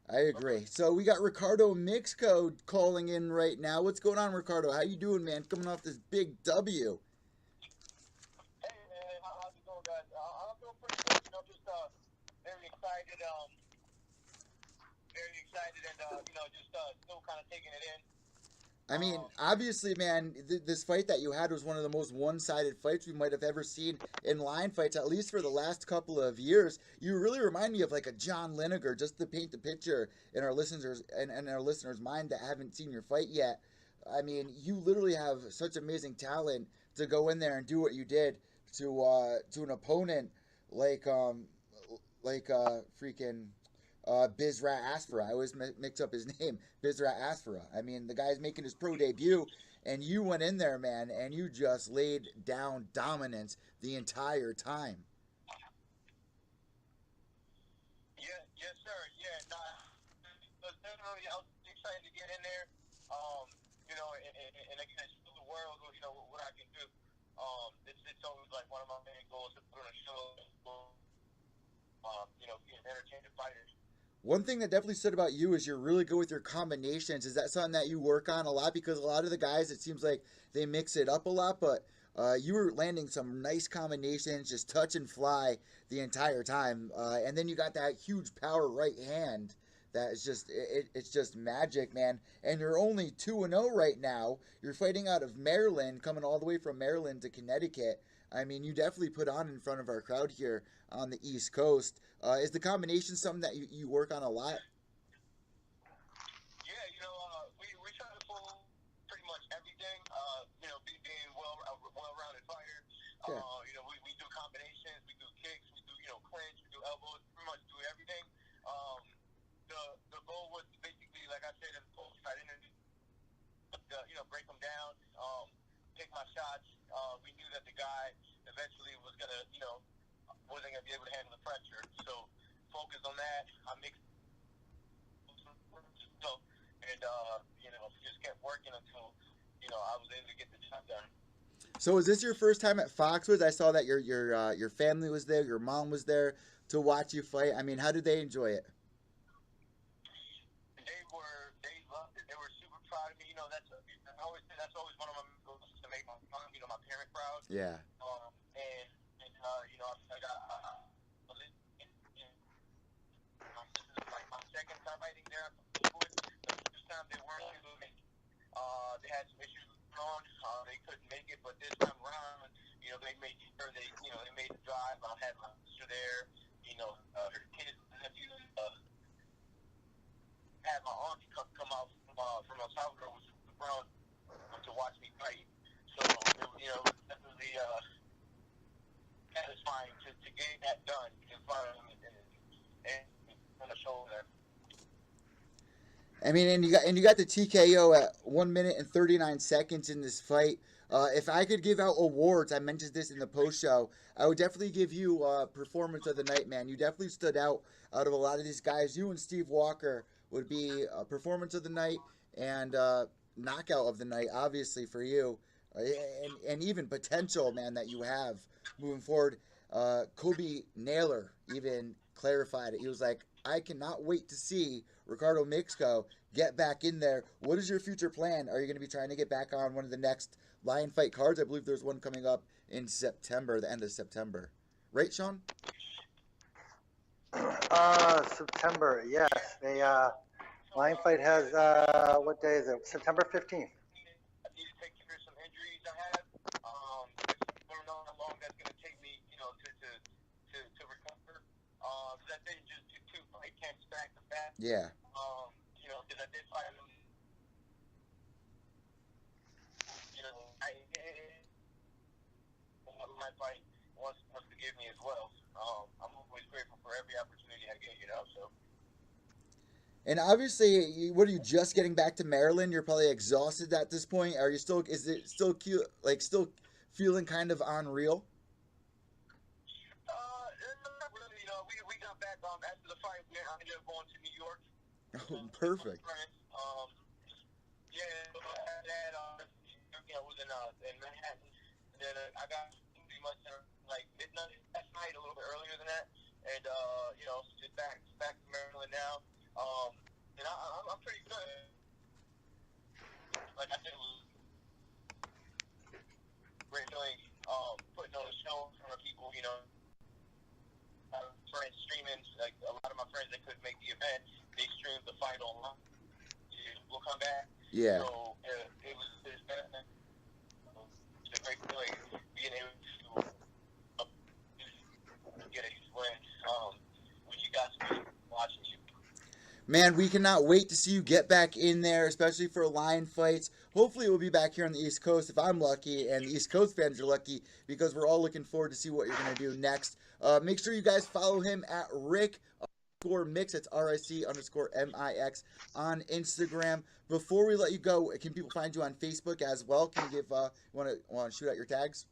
I agree. So we got Ricardo Mexico calling in right now. What's going on, Ricardo? How you doing, man? Coming off this big W. Hey, man. How's it going, guys? I'm doing pretty good. Just very excited. Very excited and, just still kind of taking it in. I mean, obviously, man, this fight that you had was one of the most one-sided fights we might have ever seen in Lion Fights, at least for the last couple of years. You really remind me of like a John Lineker, just to paint the picture in our listeners' mind that haven't seen your fight yet. I mean, you literally have such amazing talent to go in there and do what you did to an opponent like freaking Bizrat Asfara. I always mix up his name, Bizrat Asfara. I mean, the guy's making his pro debut, and you went in there, man, and you just laid down dominance the entire time. Yes, sir. Yeah, definitely. I was excited to get in there. And again, show the world, what I can do. It's always like one of my main goals to put on a show. Entertain the fighters. One thing that definitely stood about you is you're really good with your combinations. Is that something that you work on a lot? Because a lot of the guys, it seems like they mix it up a lot, but you were landing some nice combinations, just touch and fly the entire time. And then you got that huge power right hand that is just, it's just magic, man. And you're only 2-0 right now. You're fighting out of Maryland, coming all the way from Maryland to Connecticut. I mean, you definitely put on in front of our crowd here on the East Coast. Is the combination something that you work on a lot? Yeah, we try to pull pretty much everything. Being well-rounded fighter. Okay. We do combinations, we do kicks, we do clinch, we do elbows, pretty much do everything. The goal was basically, like I said in the post, I didn't break them down, take my shots. We knew that the guy eventually was gonna, wasn't gonna be able to handle the pressure. So focused on that. I mixed, and just kept working until I was able to get the job done. So is this your first time at Foxwoods? I saw that your family was there, your mom was there to watch you fight. I mean, how did they enjoy it? crowd. Yeah. And you know, I got this is like my second time fighting there. The first time they weren't able to make it. They had some issues on. They couldn't make it, but this time around, you know, they made sure they made the drive. I had my sister there. You know, her kids, nephew, had my auntie come out from El Salvador, which was around to watch me fight. So, you know, it was definitely satisfying to get that done in front of them and on the shoulder. I mean, and you got the TKO at 1 minute and 39 seconds in this fight. If I could give out awards, I mentioned this in the post show, I would definitely give you performance of the night, man. You definitely stood out of a lot of these guys. You and Steve Walker would be performance of the night and knockout of the night, obviously for you, and even potential, man, that you have moving forward. Kobe Naylor even clarified it. He was like, I cannot wait to see Ricardo Mexico get back in there. What is your future plan? Are you going to be trying to get back on one of the next Lion Fight cards? I believe there's one coming up in September, the end of September. Right, Sean? September, yes. They Lion Fight has what day is it? September 15th. I need to take care of some injuries I have. I don't know how long that's going to take me, you know, to recover. Because I didn't just do 2 fight camps back to back. Yeah. You know, because I did fight them. You know, my fight wants to give me as well. I'm always grateful for every opportunity I get, you know, so. And obviously, what are you just getting back to Maryland? You're probably exhausted at this point. Are you still? Is it still cute? Like still feeling kind of unreal? Not really. You know, we got back after the fight. I ended up going to New York. Oh, perfect. Yeah, I was in Manhattan. Then I got pretty much like midnight last night, a little bit earlier than that, and you know, just back to Maryland now. And I'm pretty good. Like I said, it was great feeling putting on a show in front of people. You know, friends streaming. Like a lot of my friends that couldn't make the event, they streamed the fight online. We'll come back. Yeah. So it was a great feeling being able to get a win when you got somebody watching you. Man, we cannot wait to see you get back in there, especially for Lion Fights. Hopefully we'll be back here on the East Coast if I'm lucky, and the East Coast fans are lucky, because we're all looking forward to see what you're going to do next. Make sure you guys follow him at Rick_Mix. That's RIC_MIX on Instagram. Before we let you go, can people find you on Facebook as well? Can you give want to shoot out your tags?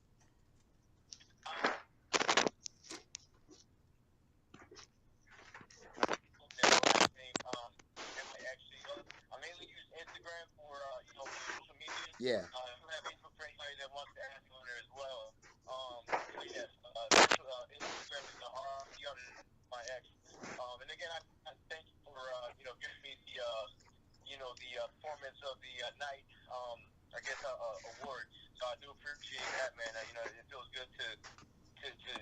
I mainly use Instagram for you know, social media. Yeah. I have Facebook for anybody that wants to add me on there as well. So yes, Instagram is my ex. And again, I thank you for you know, giving me the you know, the performance of the night. I guess award. So I do appreciate that, man. You know, it feels good to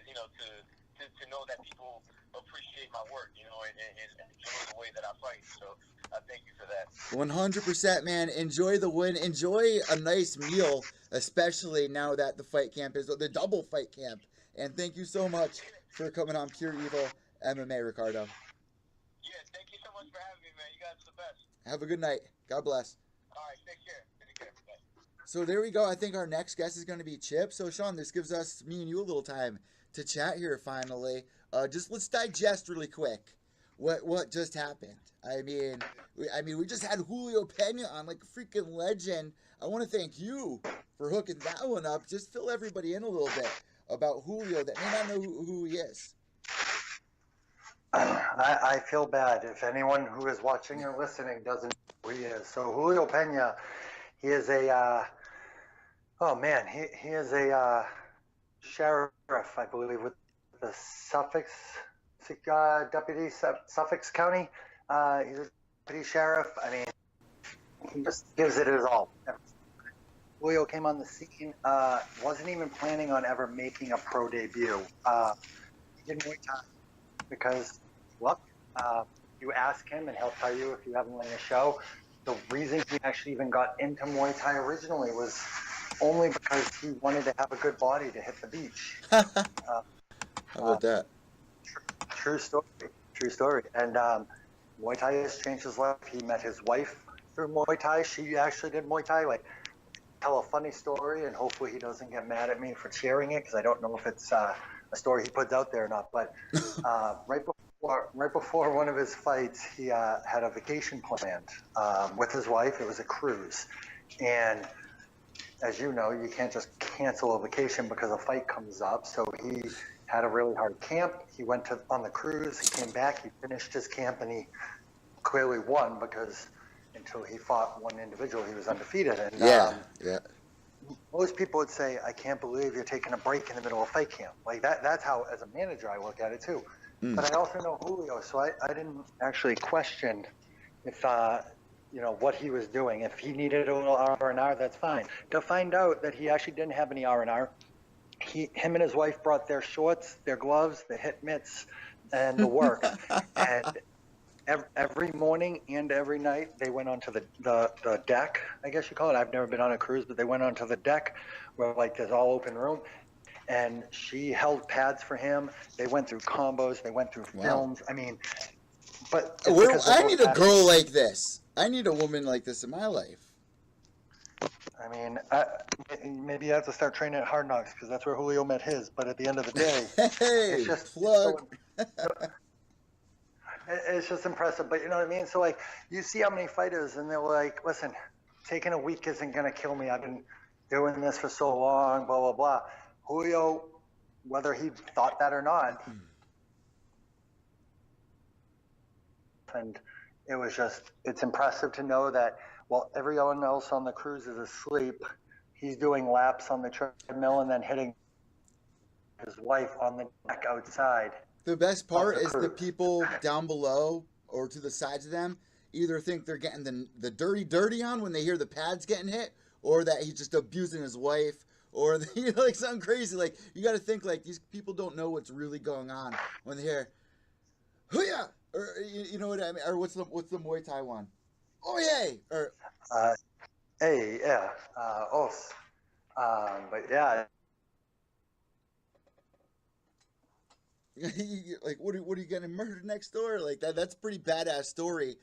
you know, to know that people appreciate my work, you know, and enjoy the way that I fight. So I thank you for that. 100%, man. Enjoy the win. Enjoy a nice meal, especially now that the fight camp is the double fight camp. And thank you so much for coming on Pure Evil MMA, Ricardo. Yeah, thank you so much for having me, man. You guys are the best. Have a good night. God bless. All right, take care. Take care. Bye. So there we go. I think our next guest is going to be Chip. So Sean, this gives us, me and you, a little time to chat here finally. Just let's digest really quick what just happened. I mean, we just had Julio Pena on, like a freaking legend. I want to thank you for hooking that one up. Just fill everybody in a little bit about Julio that may not know who he is. I feel bad if anyone who is watching or listening doesn't know who he is. So Julio Pena, he is a he is a sheriff, I believe, with the Suffolk deputy, Suffolk County. He's a deputy sheriff. I mean, he just gives it his all. Julio came on the scene, wasn't even planning on ever making a pro debut. He did Muay Thai because, look, you ask him and he'll tell you if you haven't won a show. The reason he actually even got into Muay Thai originally was only because he wanted to have a good body to hit the beach. How about that? True story. True story. And Muay Thai has changed his life. He met his wife through Muay Thai. She actually did Muay Thai. Like, tell a funny story, and hopefully he doesn't get mad at me for sharing it because I don't know if it's a story he puts out there or not. But right before one of his fights, he had a vacation planned with his wife. It was a cruise, and as you know, you can't just cancel a vacation because a fight comes up. So he had a really hard camp. He went on the cruise. He came back. He finished his camp, and he clearly won because until he fought one individual, he was undefeated. And yeah. Most people would say, "I can't believe you're taking a break in the middle of fight camp." Like that's how, as a manager, I look at it too. But I also know Julio, so I didn't actually question if what he was doing. If he needed a little R&R, that's fine. To find out that he actually didn't have any R&R, him and his wife brought their shorts, their gloves, the hit mitts, and the works. And every morning and every night, they went onto the deck, I guess you call it. I've never been on a cruise, but they went onto the deck where, like, there's all open room. And she held pads for him. They went through combos. They went through films. I mean, but I need a girl like this. I need a woman like this in my life. I mean, maybe you have to start training at Hard Knocks because that's where Julio met his. But at the end of the day, hey, it's just plug. It's just impressive. But you know what I mean? So, like, you see how many fighters, and they're like, listen, taking a week isn't going to kill me. I've been doing this for so long, blah, blah, blah. Julio, whether he thought that or not, and it was just, it's impressive to know that while everyone else on the cruise is asleep, he's doing laps on the treadmill and then hitting his wife on the deck outside. The best part is the people down below or to the sides of them either think they're getting the dirty on when they hear the pads getting hit, or that he's just abusing his wife, or like something crazy. Like, you got to think, like, these people don't know what's really going on when they hear "Hoo-ya!" or you know what I mean? Or what's the Muay Thai one? Oh yay! Or hey, yeah, os. But yeah. Like, what are you getting murdered next door? Like that's a pretty badass story.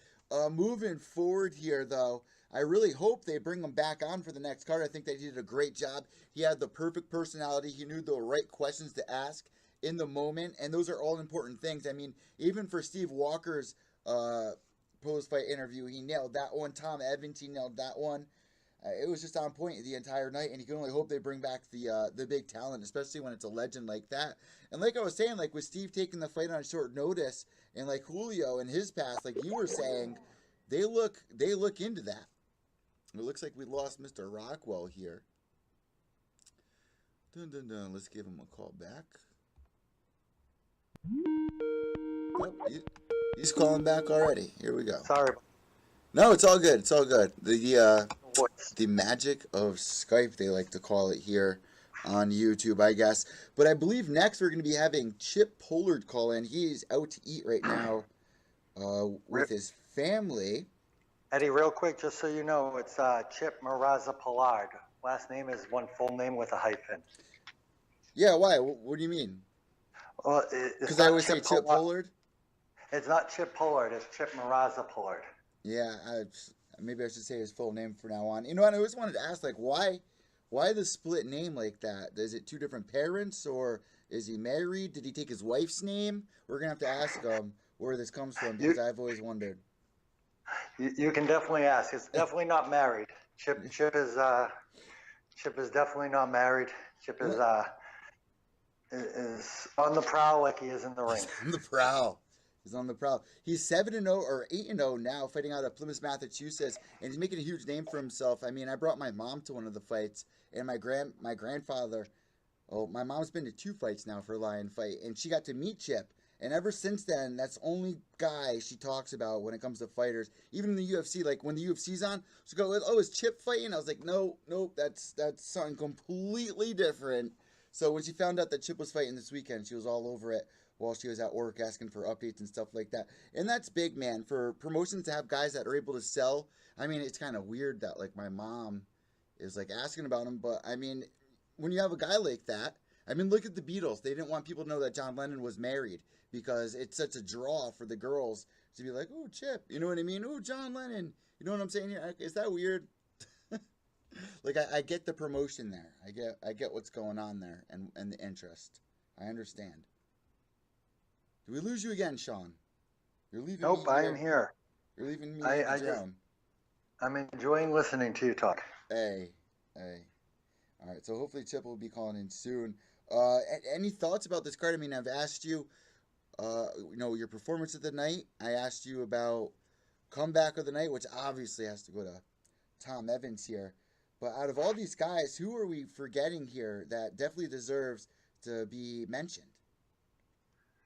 Moving forward here, though, I really hope they bring him back on for the next card. I think they did a great job. He had the perfect personality. He knew the right questions to ask in the moment, and those are all important things. I mean, even for Steve Walker's post-fight interview, he nailed that one. Tom Evans, he nailed that one. It was just on point the entire night, and you can only hope they bring back the big talent, especially when it's a legend like that. And like I was saying, like with Steve taking the fight on short notice, and like Julio and his past, like you were saying, they look into that. It looks like we lost Mr. Rockwell here. Dun, dun, dun. Let's give him a call back. Oh, he's calling back already. Here we go. Sorry. No, it's all good. It's all good. The magic of Skype, they like to call it here on YouTube, I guess. But I believe next we're going to be having Chip Pollard call in. He's out to eat right now with his family. Eddie, real quick, just so you know, it's Chip Maraza Pollard. Last name is one full name with a hyphen. Yeah, why? What do you mean? Well, because I always say Chip Pollard? It's not Chip Pollard. It's Chip Maraza Pollard. Yeah, maybe I should say his full name from now on. You know, and I always wanted to ask, like, why the split name like that? Is it two different parents, or is he married? Did he take his wife's name? We're going to have to ask him where this comes from, because I've always wondered. You can definitely ask. It's definitely not married. Chip is definitely not married. Chip is on the prowl like he is in the ring. On the prowl. He's on the prowl. He's 7-0 or 8-0 now, fighting out of Plymouth, Massachusetts, and he's making a huge name for himself. I mean, I brought my mom to one of the fights, and my grandfather. Oh, my mom's been to 2 fights now for a lion fight, and she got to meet Chip. And ever since then, that's the only guy she talks about when it comes to fighters. Even in the UFC, like when the UFC's on, she goes, "Oh, is Chip fighting?" I was like, "No, nope, that's something completely different." So when she found out that Chip was fighting this weekend, she was all over it while she was at work asking for updates and stuff like that. And that's big, man, for promotions to have guys that are able to sell. I mean, it's kind of weird that like my mom is like asking about him, but I mean, when you have a guy like that, I mean, look at the Beatles. They didn't want people to know that John Lennon was married because it's such a draw for the girls to be like, "Oh, Chip," you know what I mean? "Oh, John Lennon," you know what I'm saying here? Is that weird? Like I get the promotion there. I get what's going on there and the interest. I understand. Do we lose you again, Sean? You're leaving Nope, me I here. am here. You're leaving me I drown. I'm enjoying listening to you talk. Hey. All right, so hopefully Chip will be calling in soon. Any thoughts about this card? I mean, I've asked you, your performance of the night. I asked you about comeback of the night, which obviously has to go to Tom Evans here. But out of all these guys, who are we forgetting here that definitely deserves to be mentioned?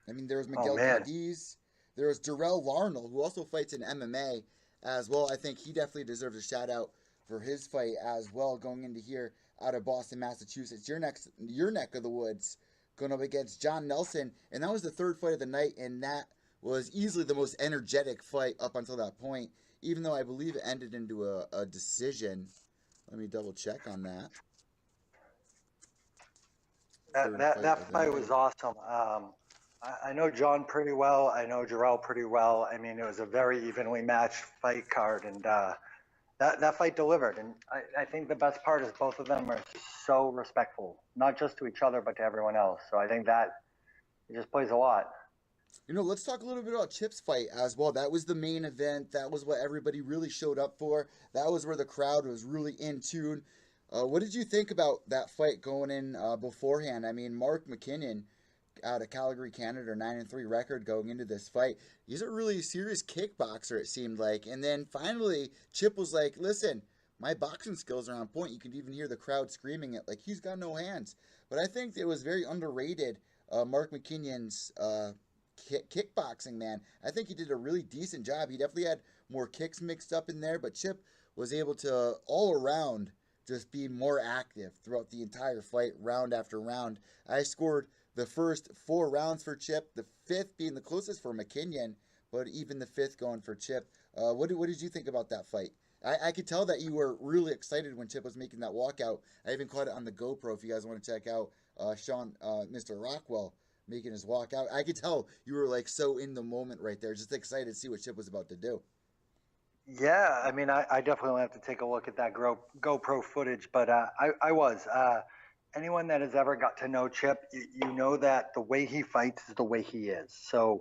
I mean, there was Miguel Cadiz. There was Darrell Larnell, who also fights in MMA as well. I think he definitely deserves a shout out for his fight as well, going into here out of Boston, Massachusetts, your neck of the woods, going up against John Nelson. And that was the third fight of the night, and that was easily the most energetic fight up until that point, even though I believe it ended into a decision. Let me double check on that. That fight was awesome. I know John pretty well. I know Jarrell pretty well. I mean, it was a very evenly matched fight card, and that fight delivered. And I think the best part is both of them are so respectful, not just to each other, but to everyone else. So I think that it just plays a lot. Let's talk a little bit about Chip's fight as well. That was the main event. That was what everybody really showed up for. That was where the crowd was really in tune. What did you think about that fight going in beforehand? I mean, Mark McKinnon out of Calgary, Canada, 9-3 record going into this fight. He's a really serious kickboxer, it seemed like. And then finally, Chip was like, "Listen, my boxing skills are on point." You could even hear the crowd screaming it, like, he's got no hands. But I think it was very underrated, Mark McKinnon's kickboxing, man. I think he did a really decent job. He definitely had more kicks mixed up in there, but Chip was able to, all around, just be more active throughout the entire fight, round after round. I scored the first 4 rounds for Chip, the 5th being the closest for McKinnon, but even the 5th going for Chip. What did you think about that fight? I could tell that you were really excited when Chip was making that walkout. I even caught it on the GoPro if you guys want to check out Sean, Mr. Rockwell, making his walkout. I could tell you were like so in the moment right there, just excited to see what Chip was about to do. Yeah, I mean, I definitely have to take a look at that GoPro footage, but I was. Anyone that has ever got to know Chip, you know that the way he fights is the way he is. So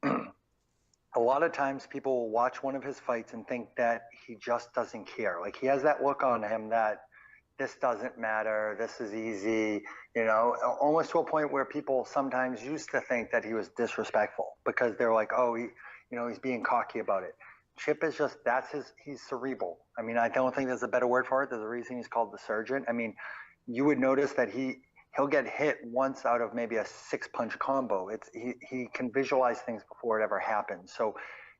a lot of times people will watch one of his fights and think that he just doesn't care. Like he has that look on him that this doesn't matter, this is easy, almost to a point where people sometimes used to think that he was disrespectful because they're like, oh, he's being cocky about it. Chip is just, he's cerebral. I mean, I don't think there's a better word for it. There's a reason he's called the surgeon. I mean, you would notice that he'll get hit once out of maybe a 6-punch combo. He can visualize things before it ever happens. So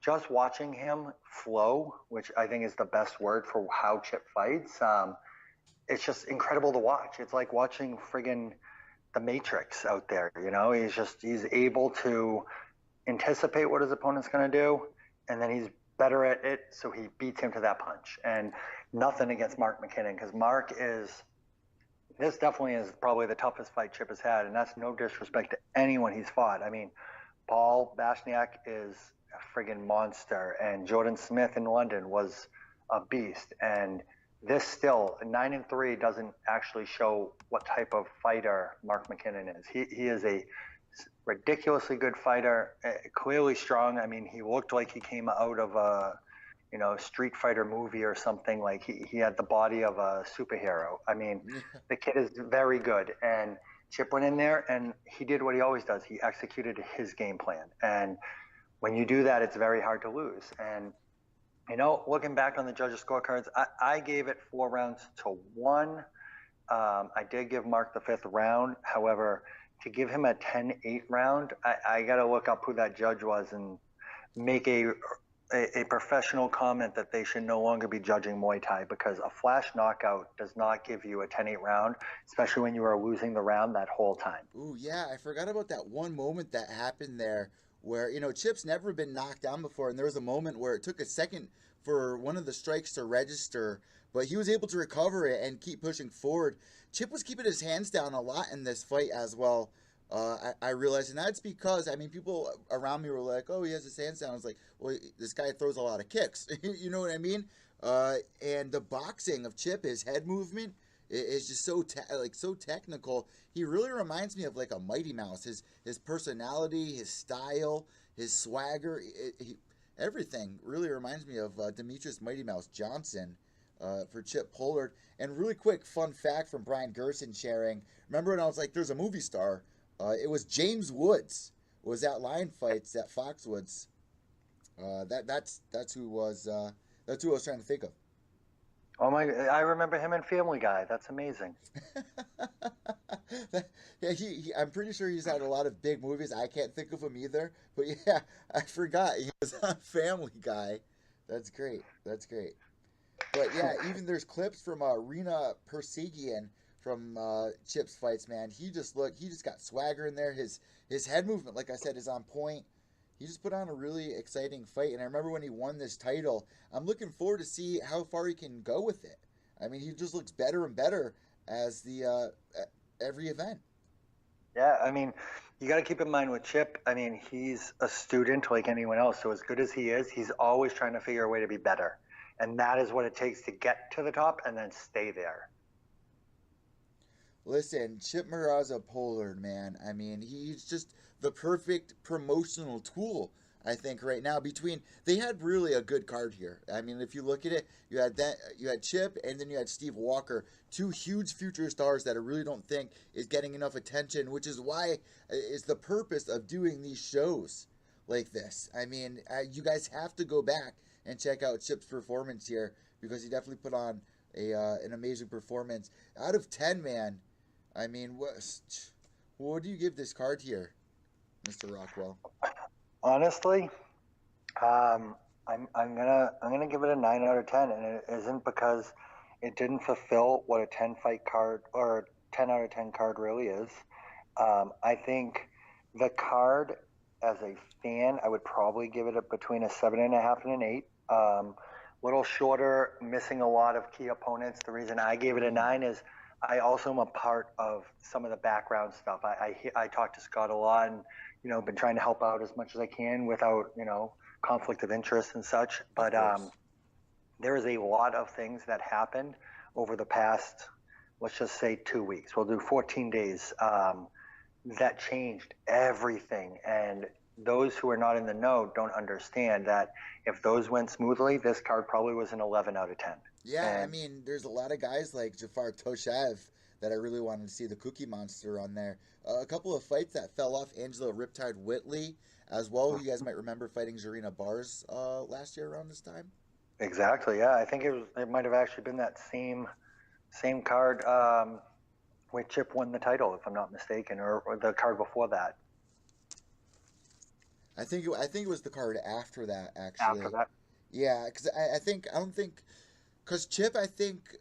just watching him flow, which I think is the best word for how Chip fights, it's just incredible to watch. It's like watching friggin' the Matrix out there, he's able to anticipate what his opponent's going to do, and then he's better at it, so he beats him to that punch. And nothing against Mark McKinnon, because this definitely is probably the toughest fight Chip has had, and that's no disrespect to anyone he's fought. I mean, Paul Bashniak is a friggin' monster, and Jordan Smith in London was a beast. And this still, 9-3 doesn't actually show what type of fighter Mark McKinnon is. He is a ridiculously good fighter, clearly strong. I mean, he looked like he came out of a Street Fighter movie or something. Like he had the body of a superhero. I mean, the kid is very good. And Chip went in there and he did what he always does. He executed his game plan. And when you do that, it's very hard to lose. And, looking back on the judges' scorecards, I gave it 4 rounds to 1. I did give Mark the 5th round. However, to give him a 10-8 round, I got to look up who that judge was and make a professional comment that they should no longer be judging Muay Thai, because a flash knockout does not give you a 10-8 round, especially when you are losing the round that whole time. Ooh, yeah, I forgot about that one moment that happened there where, Chip's never been knocked down before, and there was a moment where it took a second for one of the strikes to register, but he was able to recover it and keep pushing forward. Chip was keeping his hands down a lot in this fight as well. I realized, and that's because, people around me were like, oh, he has his hands down. I was like, well, this guy throws a lot of kicks. You know what I mean? And the boxing of Chip, his head movement is just so technical. He really reminds me of like a Mighty Mouse. His personality, his style, his swagger, everything really reminds me of Demetrius Mighty Mouse Johnson for Chip Pollard. And really quick fun fact from Brian Gerson sharing. Remember when I was like, there's a movie star? It was James Woods. Was at Lion Fights at Foxwoods. That's who was that's who I was trying to think of. Oh my! I remember him in Family Guy. That's amazing. Yeah, I'm pretty sure he's had a lot of big movies. I can't think of him either. But yeah, I forgot he was on Family Guy. That's great. That's great. But yeah, even there's clips from Rena Persegian from Chip's fights, man. He just got swagger in there. His head movement, like I said, is on point. He just put on a really exciting fight. And I remember when he won this title, I'm looking forward to see how far he can go with it. He just looks better and better as the every event. Yeah, you got to keep in mind with Chip, he's a student like anyone else. So as good as he is, he's always trying to figure a way to be better. And that is what it takes to get to the top and then stay there. Listen, Chip Miraza Pollard, man. He's just the perfect promotional tool, I think, right now. They had really a good card here. If you look at it, you had Chip, and then you had Steve Walker, two huge future stars that I really don't think is getting enough attention, which is why is the purpose of doing these shows like this. You guys have to go back and check out Chip's performance here, because he definitely put on an amazing performance. Out of 10, man. What do you give this card here, Mr. Rockwell? Honestly, I'm gonna give it a 9 out of 10, and it isn't because it didn't fulfill what a 10 fight card or 10 out of 10 card really is. I think the card, as a fan, I would probably give it between a 7.5 and an 8. Little shorter, missing a lot of key opponents. The reason I gave it a 9 is I also am a part of some of the background stuff. I talk to Scott a lot, and been trying to help out as much as I can without conflict of interest and such. But there is a lot of things that happened over the past, let's just say 2 weeks. We'll do 14 days that changed everything. And those who are not in the know don't understand that if those went smoothly, this card probably was an 11 out of 10. Yeah, there's a lot of guys like Jafar Toshaev that I really wanted to see, the Cookie Monster on there. A couple of fights that fell off, Angela Riptide Whitley as well. You guys might remember fighting Zarina Bars last year around this time. Exactly, yeah. I think it might have actually been that same card where Chip won the title, if I'm not mistaken, or the card before that. I think it was the card after that, actually. After that? Yeah, because Chip, I think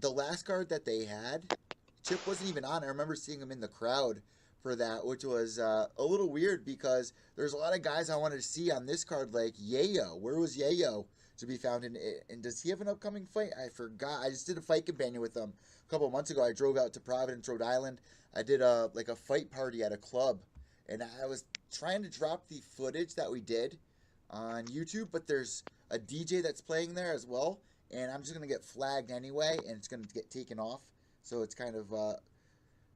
the last card that they had, Chip wasn't even on. I remember seeing him in the crowd for that, which was a little weird because there's a lot of guys I wanted to see on this card, like Yayo. Where was Yayo to be found? And does he have an upcoming fight? I forgot. I just did a fight companion with him a couple of months ago. I drove out to Providence, Rhode Island. I did a fight party at a club, and I was trying to drop the footage that we did on YouTube, but there's a DJ that's playing there as well, and I'm just going to get flagged anyway, and it's going to get taken off. So it's kind of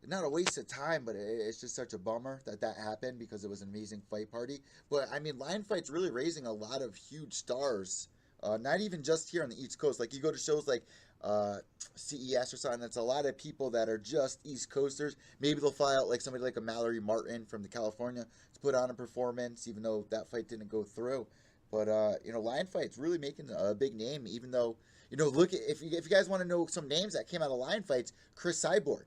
not a waste of time, but it's just such a bummer that happened because it was an amazing fight party. But, Lion Fight's really raising a lot of huge stars, not even just here on the East Coast. Like, you go to shows like CES or something, that's a lot of people that are just East Coasters. Maybe they'll fly out like somebody like a Mallory Martin from the California to put on a performance, even though that fight didn't go through. But, Lion Fight's really making a big name, even though, look, if you guys want to know some names that came out of Lion Fights, Chris Cyborg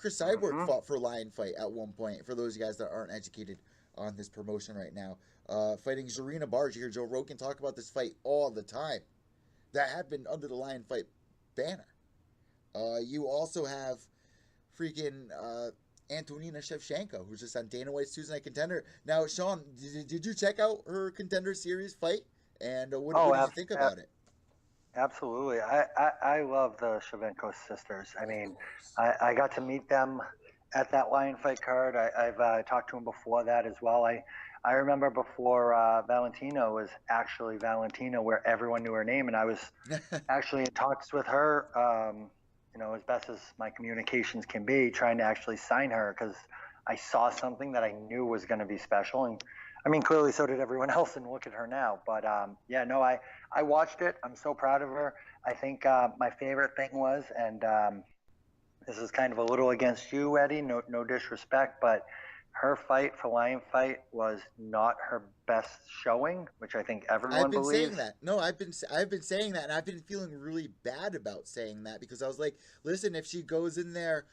Chris Cyborg fought for Lion Fight at one point, for those of you guys that aren't educated on this promotion right now. Fighting Zarina Barge. You hear Joe Rogan talk about this fight all the time. That had been under the Lion Fight banner. You also have freaking Antonina Shevchenko, who's just on Dana White's Tuesday Night Contender. Now, Sean, did you check out her Contender Series fight? And what did you think about it? Absolutely. I love the Shevchenko sisters. I mean, I got to meet them at that Lion Fight card. I've talked to them before that as well. I remember before Valentina was actually Valentina, where everyone knew her name, and I was actually in talks with her, as best as my communications can be, trying to actually sign her because I saw something that I knew was going to be special. And I mean, clearly so did everyone else, and look at her now. But I watched it. I'm so proud of her. I think my favorite thing was, and this is kind of a little against you, Eddie, no disrespect, but her fight for Lion Fight was not her best showing, which I think everyone believes. I've been saying that. No, I've been saying that, and I've been feeling really bad about saying that because I was like, listen, if she goes in there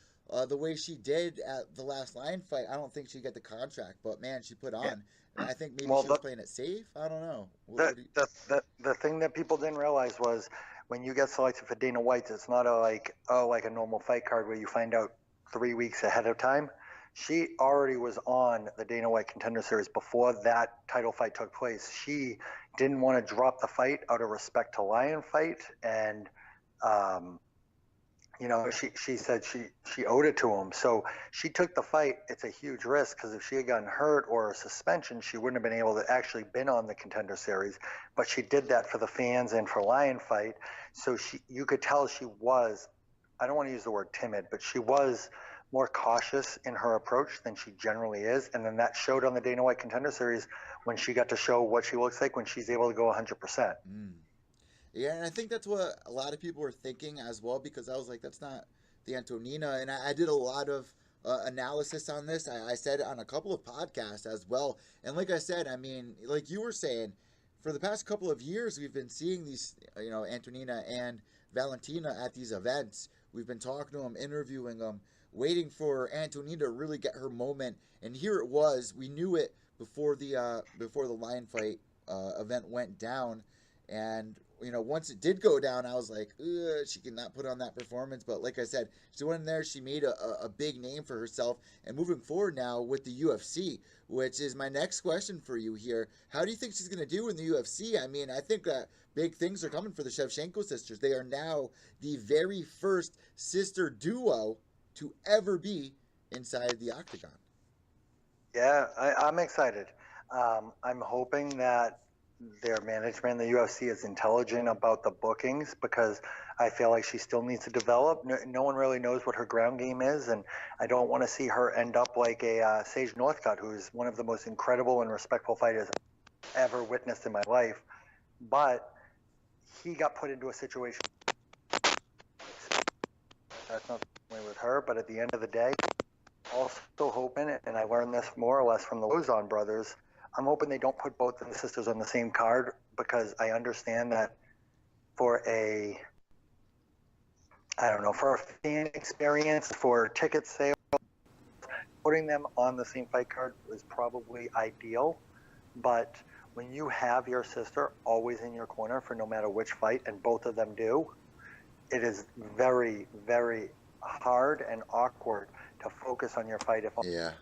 the way she did at the last Lion Fight, I don't think she'd get the contract. But man, she put on. Yeah. And I think maybe she was playing it safe. I don't know. The thing that people didn't realize was when you get selected for Dana White's, it's not like a normal fight card where you find out 3 weeks ahead of time. She already was on the Dana White Contender Series before that title fight took place. She didn't want to drop the fight out of respect to Lion Fight, and she said she owed it to him. So she took the fight. It's a huge risk because if she had gotten hurt or a suspension, she wouldn't have been able to actually been on the Contender Series. But she did that for the fans and for Lion Fight. So you could tell she was, I don't want to use the word timid, but she was more cautious in her approach than she generally is. And then that showed on the Dana White Contender Series when she got to show what she looks like when she's able to go 100%. Yeah, and I think that's what a lot of people were thinking as well, because I was like, that's not the Antonina. And I did a lot of analysis on this. I said it on a couple of podcasts as well. And like I said, I mean, like you were saying, for the past couple of years, we've been seeing these, Antonina and Valentina at these events. We've been talking to them, interviewing them, waiting for Antonina to really get her moment. And here it was. We knew it before the Lion Fight event went down. And once it did go down, I was like, she cannot put on that performance. But like I said, she went in there, she made a big name for herself. And moving forward now with the UFC, which is my next question for you here. How do you think she's going to do in the UFC? I mean, I think that big things are coming for the Shevchenko sisters. They are now the very first sister duo to ever be inside the octagon. Yeah, I'm excited. I'm hoping that their management in the UFC is intelligent about the bookings, because I feel like she still needs to develop. No one really knows what her ground game is, and I don't want to see her end up like a Sage Northcutt, who's one of the most incredible and respectful fighters I've ever witnessed in my life. But he got put into a situation. That's not the way with her, but at the end of the day, also hoping, and I learned this more or less from the Lozon brothers, I'm hoping they don't put both of the sisters on the same card, because I understand that for a fan experience, for ticket sales, putting them on the same fight card is probably ideal. But when you have your sister always in your corner for no matter which fight, and both of them do, it is very, very hard and awkward to focus on your fight if your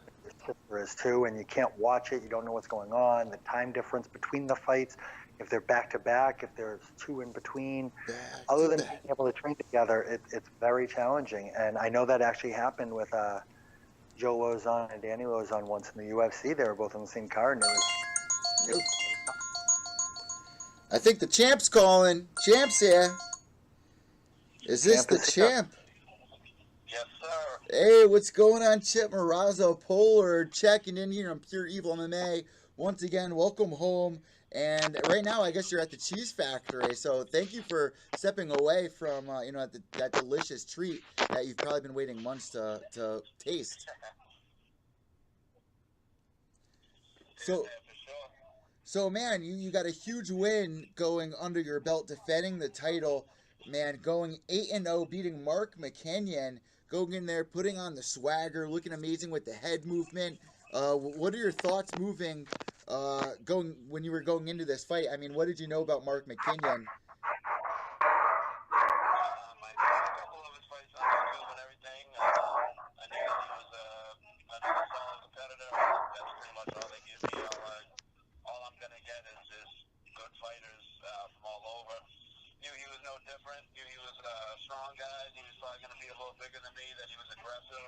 sister is too, and you can't watch it. You don't know what's going on, the time difference between the fights, if they're back-to-back, if there's two in between. Other than being able to train together, it's very challenging. And I know that actually happened with Joe Lozon and Danny Lozon once in the UFC. They were both on the same card, and it was... I think the champ's calling. Champ's here. Is this the champ? Yes, sir. Hey, what's going on, Chip Marazzo? Pollard checking in here on Pure Evil MMA. Once again, welcome home. And right now, I guess you're at the Cheese Factory. So thank you for stepping away from, that delicious treat that you've probably been waiting months to taste. So man, you got a huge win going under your belt, defending the title man, going 8-0, beating Mark McKinnon, going in there, putting on the swagger, looking amazing with the head movement. What are your thoughts going when you were going into this fight? I mean, what did you know about Mark McKinnon? I saw a couple of his fights on YouTube and everything. I knew that he was another solid competitor. That's pretty much all they give me. All I'm gonna get is good fighters from all over. Knew he was no different. Knew he was a strong guy. He was probably gonna be a little bigger than me. That he was aggressive.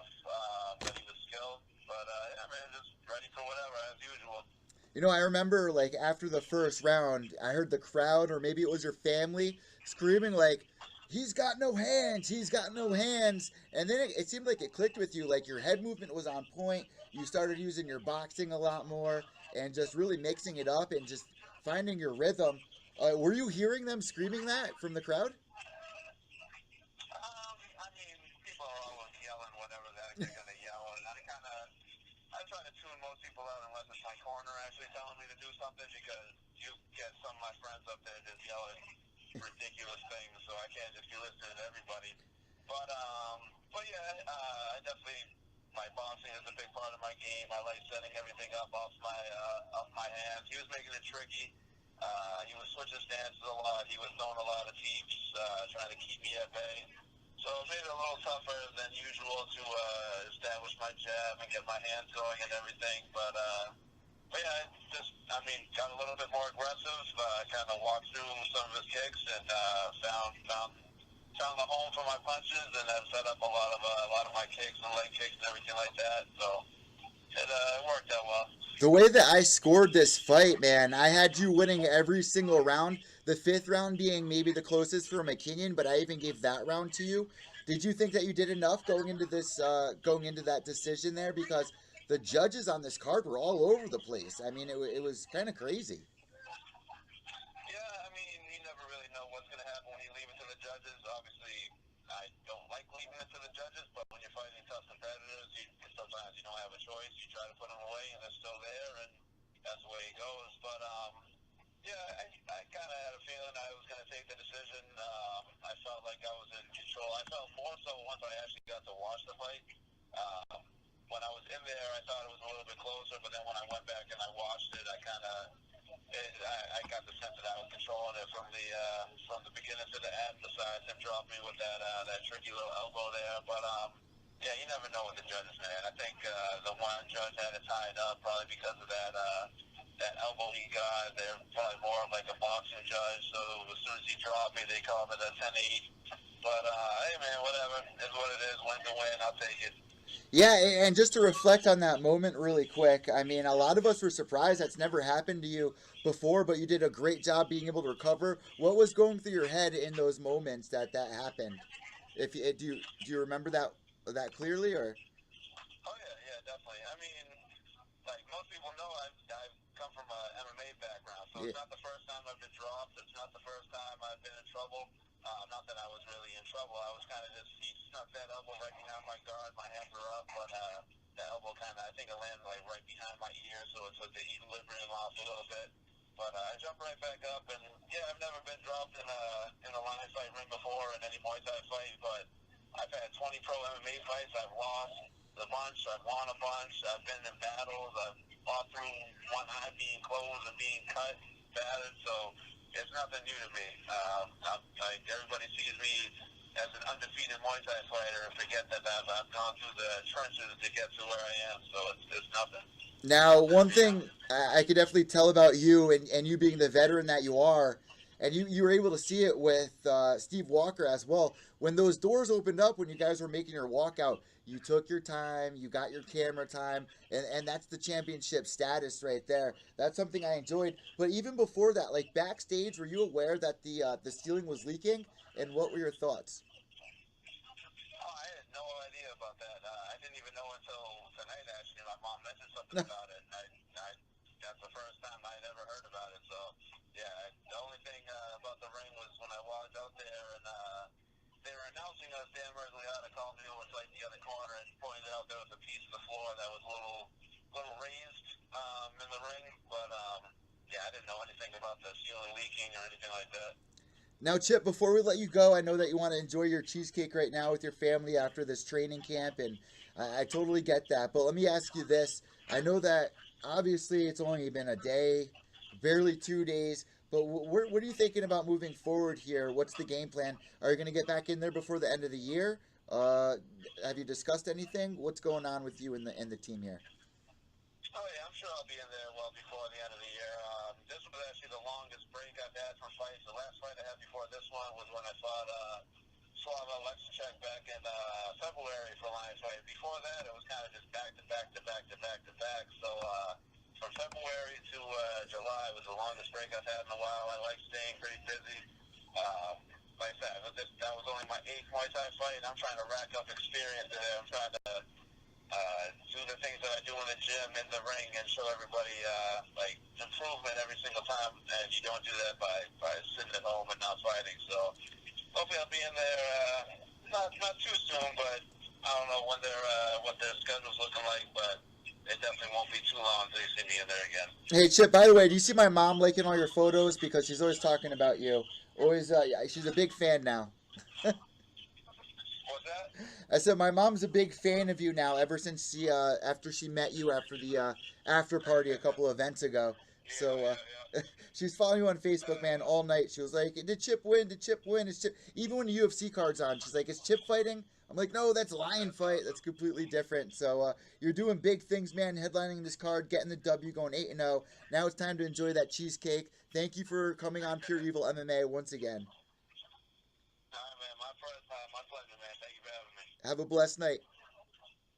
That he was skilled. But yeah, man, just ready for whatever as usual. You know, I remember like after the first round, I heard the crowd, or maybe it was your family, screaming like, "He's got no hands! He's got no hands!" And then it seemed like it clicked with you. Like your head movement was on point. You started using your boxing a lot more, and just really mixing it up and just finding your rhythm. Were you hearing them screaming that from the crowd? I mean, people are always yelling whatever they're gonna yell, and I try to tune most people out unless it's my corner actually telling me to do something, because you get some of my friends up there just yelling ridiculous things, so I can't just be listening to everybody. But yeah, I definitely, my boxing is a big part of my game. I like setting everything up off my hands. He was making it tricky. He was switching stances a lot. He was throwing a lot of teeps, trying to keep me at bay. So it made it a little tougher than usual to establish my jab and get my hands going and everything. But yeah, got a little bit more aggressive. Kind of walked through some of his kicks and found the home for my punches, and then set up a lot of my kicks and leg kicks and everything like that. So it worked out well. The way that I scored this fight, man, I had you winning every single round. The fifth round being maybe the closest for McKinnon, but I even gave that round to you. Did you think that you did enough going into that decision there? Because the judges on this card were all over the place. I mean, it was kind of crazy. Yeah, I mean, you never really know what's going to happen when you leave it to the judges. Obviously, I don't like leaving it to the judges, but when you're fighting tough competitors, sometimes you don't have a choice. You try to put them away, and they're still there, and that's the way it goes. But yeah, I kind of had a feeling I was going to take the decision. I felt like I was in control. I felt more so once I actually got to watch the fight. When I was in there, I thought it was a little bit closer, but then when I went back and I watched it, I got the sense that I was controlling it from the beginning to the end. Besides him dropping me with that tricky little elbow there, but yeah, you never know with the judges, man. I think the one judge had it tied up probably because of that elbow he got. They're probably more of like a boxing judge, so as soon as he dropped me, they called it a 10-8. But hey, man, whatever. It's what it is. Win to win. I'll take it. Yeah, and just to reflect on that moment really quick, I mean, a lot of us were surprised that's never happened to you before, but you did a great job being able to recover. What was going through your head in those moments that happened? If you, do you remember that clearly, or? Oh yeah, definitely. I mean, like most people know, I've come from a MMA background, so Yeah. it's not the first time I've been dropped. It's not the first time I've been in trouble. Not that I was really in trouble. I was kind of just, he snuck that elbow right behind my guard. My hands were up, but the elbow kind of, I think it landed like right behind my ear, so it took the equilibrium off a little bit. But I jumped right back up, and yeah, I've never been dropped in a line fight ring before in any Muay Thai fight, but I've had 20 pro MMA fights. I've lost a bunch. I've won a bunch. I've been in battles. I've fought through one eye being closed and being cut, battered. So it's nothing new to me. Like everybody sees me as an undefeated Muay Thai fighter and forget that I've gone through the trenches to get to where I am. So it's nothing. Now, one thing I could definitely tell about you and you being the veteran that you are, and you were able to see it with Steve Walker as well. When those doors opened up, when you guys were making your walkout, you took your time, you got your camera time, and that's the championship status right there. That's something I enjoyed. But even before that, like backstage, were you aware that the ceiling was leaking? And what were your thoughts? Oh, I had no idea about that. I didn't even know until tonight, actually. My mom mentioned something about it, and that's the first time I'd ever heard about it. So, yeah, the only thing about the ring was when I walked out there, and they were announcing us. Dan Mergliata called me over to like the other corner and pointed out there was a piece of the floor that was a little raised in the ring. But, yeah, I didn't know anything about the ceiling leaking or anything like that. Now, Chip, before we let you go, I know that you want to enjoy your cheesecake right now with your family after this training camp, and I totally get that. But let me ask you this. I know that obviously it's only been a day, barely 2 days, but what are you thinking about moving forward here? What's the game plan? Are you going to get back in there before the end of the year? Uh, have you discussed anything? What's going on with you and the team here? Oh yeah, I'm sure I'll be in there well before the end of the year. This was actually the longest break I've had from fights. The last fight I had before this one was when I fought Slava Lexicek back in February for Lions fight. Before that, it was kind of just back to back to back to back to back. So from February to July was the longest break I've had in a while. I like staying pretty busy. Like I said, that was only my 8th Muay Thai fight. I'm trying to rack up experience there. I'm trying to do the things that I do in the gym, in the ring, and show everybody like improvement every single time. And you don't do that by sitting at home and not fighting. So hopefully I'll be in there not too soon, but I don't know when what their schedule's looking like, but it definitely won't be too long until you see me in there again. Hey, Chip, by the way, do you see my mom liking all your photos? Because she's always talking about you. Always, yeah, she's a big fan now. What's that? I said my mom's a big fan of you now. Ever since after she met you after the after party a couple events ago. So she's following you on Facebook, man, all night. She was like, "Did Chip win? Did Chip win? Is Chip?" Even when the UFC card's on, she's like, "Is Chip fighting?" I'm like, "No, that's Lion fight. That's completely different." So you're doing big things, man. Headlining this card, getting the W, going 8-0. Now it's time to enjoy that cheesecake. Thank you for coming on Pure Evil MMA once again. All right, man. My pleasure, man. Thank you for having me. Have a blessed night.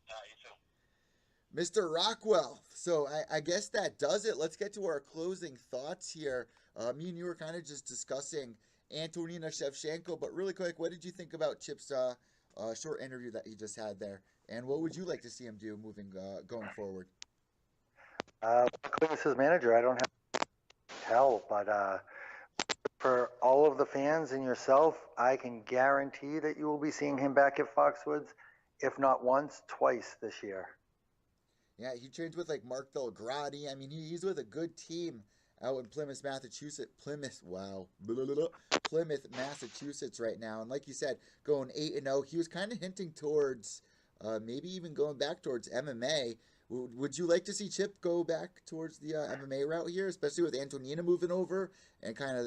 All right, you too. Mr. Rockwell. So I guess that does it. Let's get to our closing thoughts here. Me and you were kind of just discussing Antonina Shevchenko, but really quick, what did you think about Chip's short interview that he just had there? And what would you like to see him do going forward? Luckily, as his manager, I don't have to tell, but for all of the fans and yourself, I can guarantee that you will be seeing him back at Foxwoods, if not once, twice this year. Yeah, he trains with like Mark Belgradi. I mean, he's with a good team out in Plymouth, Massachusetts. Plymouth, Massachusetts right now. And like you said, going 8-0. He was kind of hinting towards maybe even going back towards MMA. Would you like to see Chip go back towards the MMA route here, especially with Antonina moving over and kind of,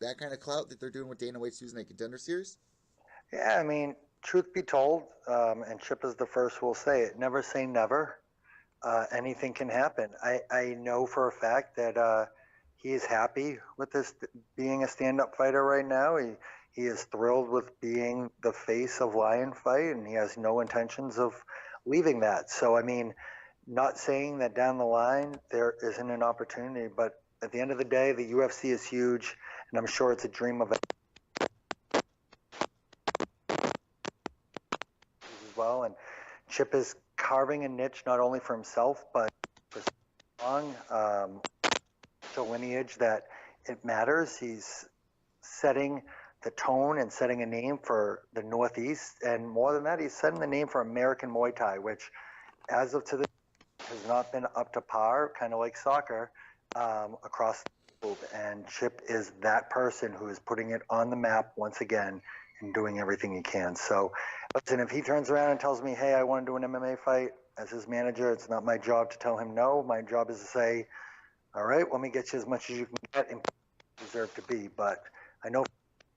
that kind of clout that they're doing with Dana White's Tuesday Night Contender Series? Yeah, I mean, truth be told, and Chip is the first who will say it, never say never. Anything can happen. I know for a fact that he is happy with this being a stand-up fighter right now. He is thrilled with being the face of Lion Fight, and he has no intentions of leaving that. So, I mean, not saying that down the line there isn't an opportunity, but at the end of the day, the UFC is huge, and I'm sure it's a dream of it as well. And Chip is carving a niche not only for himself, but for strong the lineage that it matters. He's setting the tone and setting a name for the Northeast, and more than that, he's setting the name for American Muay Thai, which as of today has not been up to par, kind of like soccer, across the globe. And Chip is that person who is putting it on the map once again and doing everything he can. So listen, if he turns around and tells me, hey, I want to do an MMA fight, as his manager, it's not my job to tell him no. My job is to say, all right, let me get you as much as you can get and you deserve to be. But I know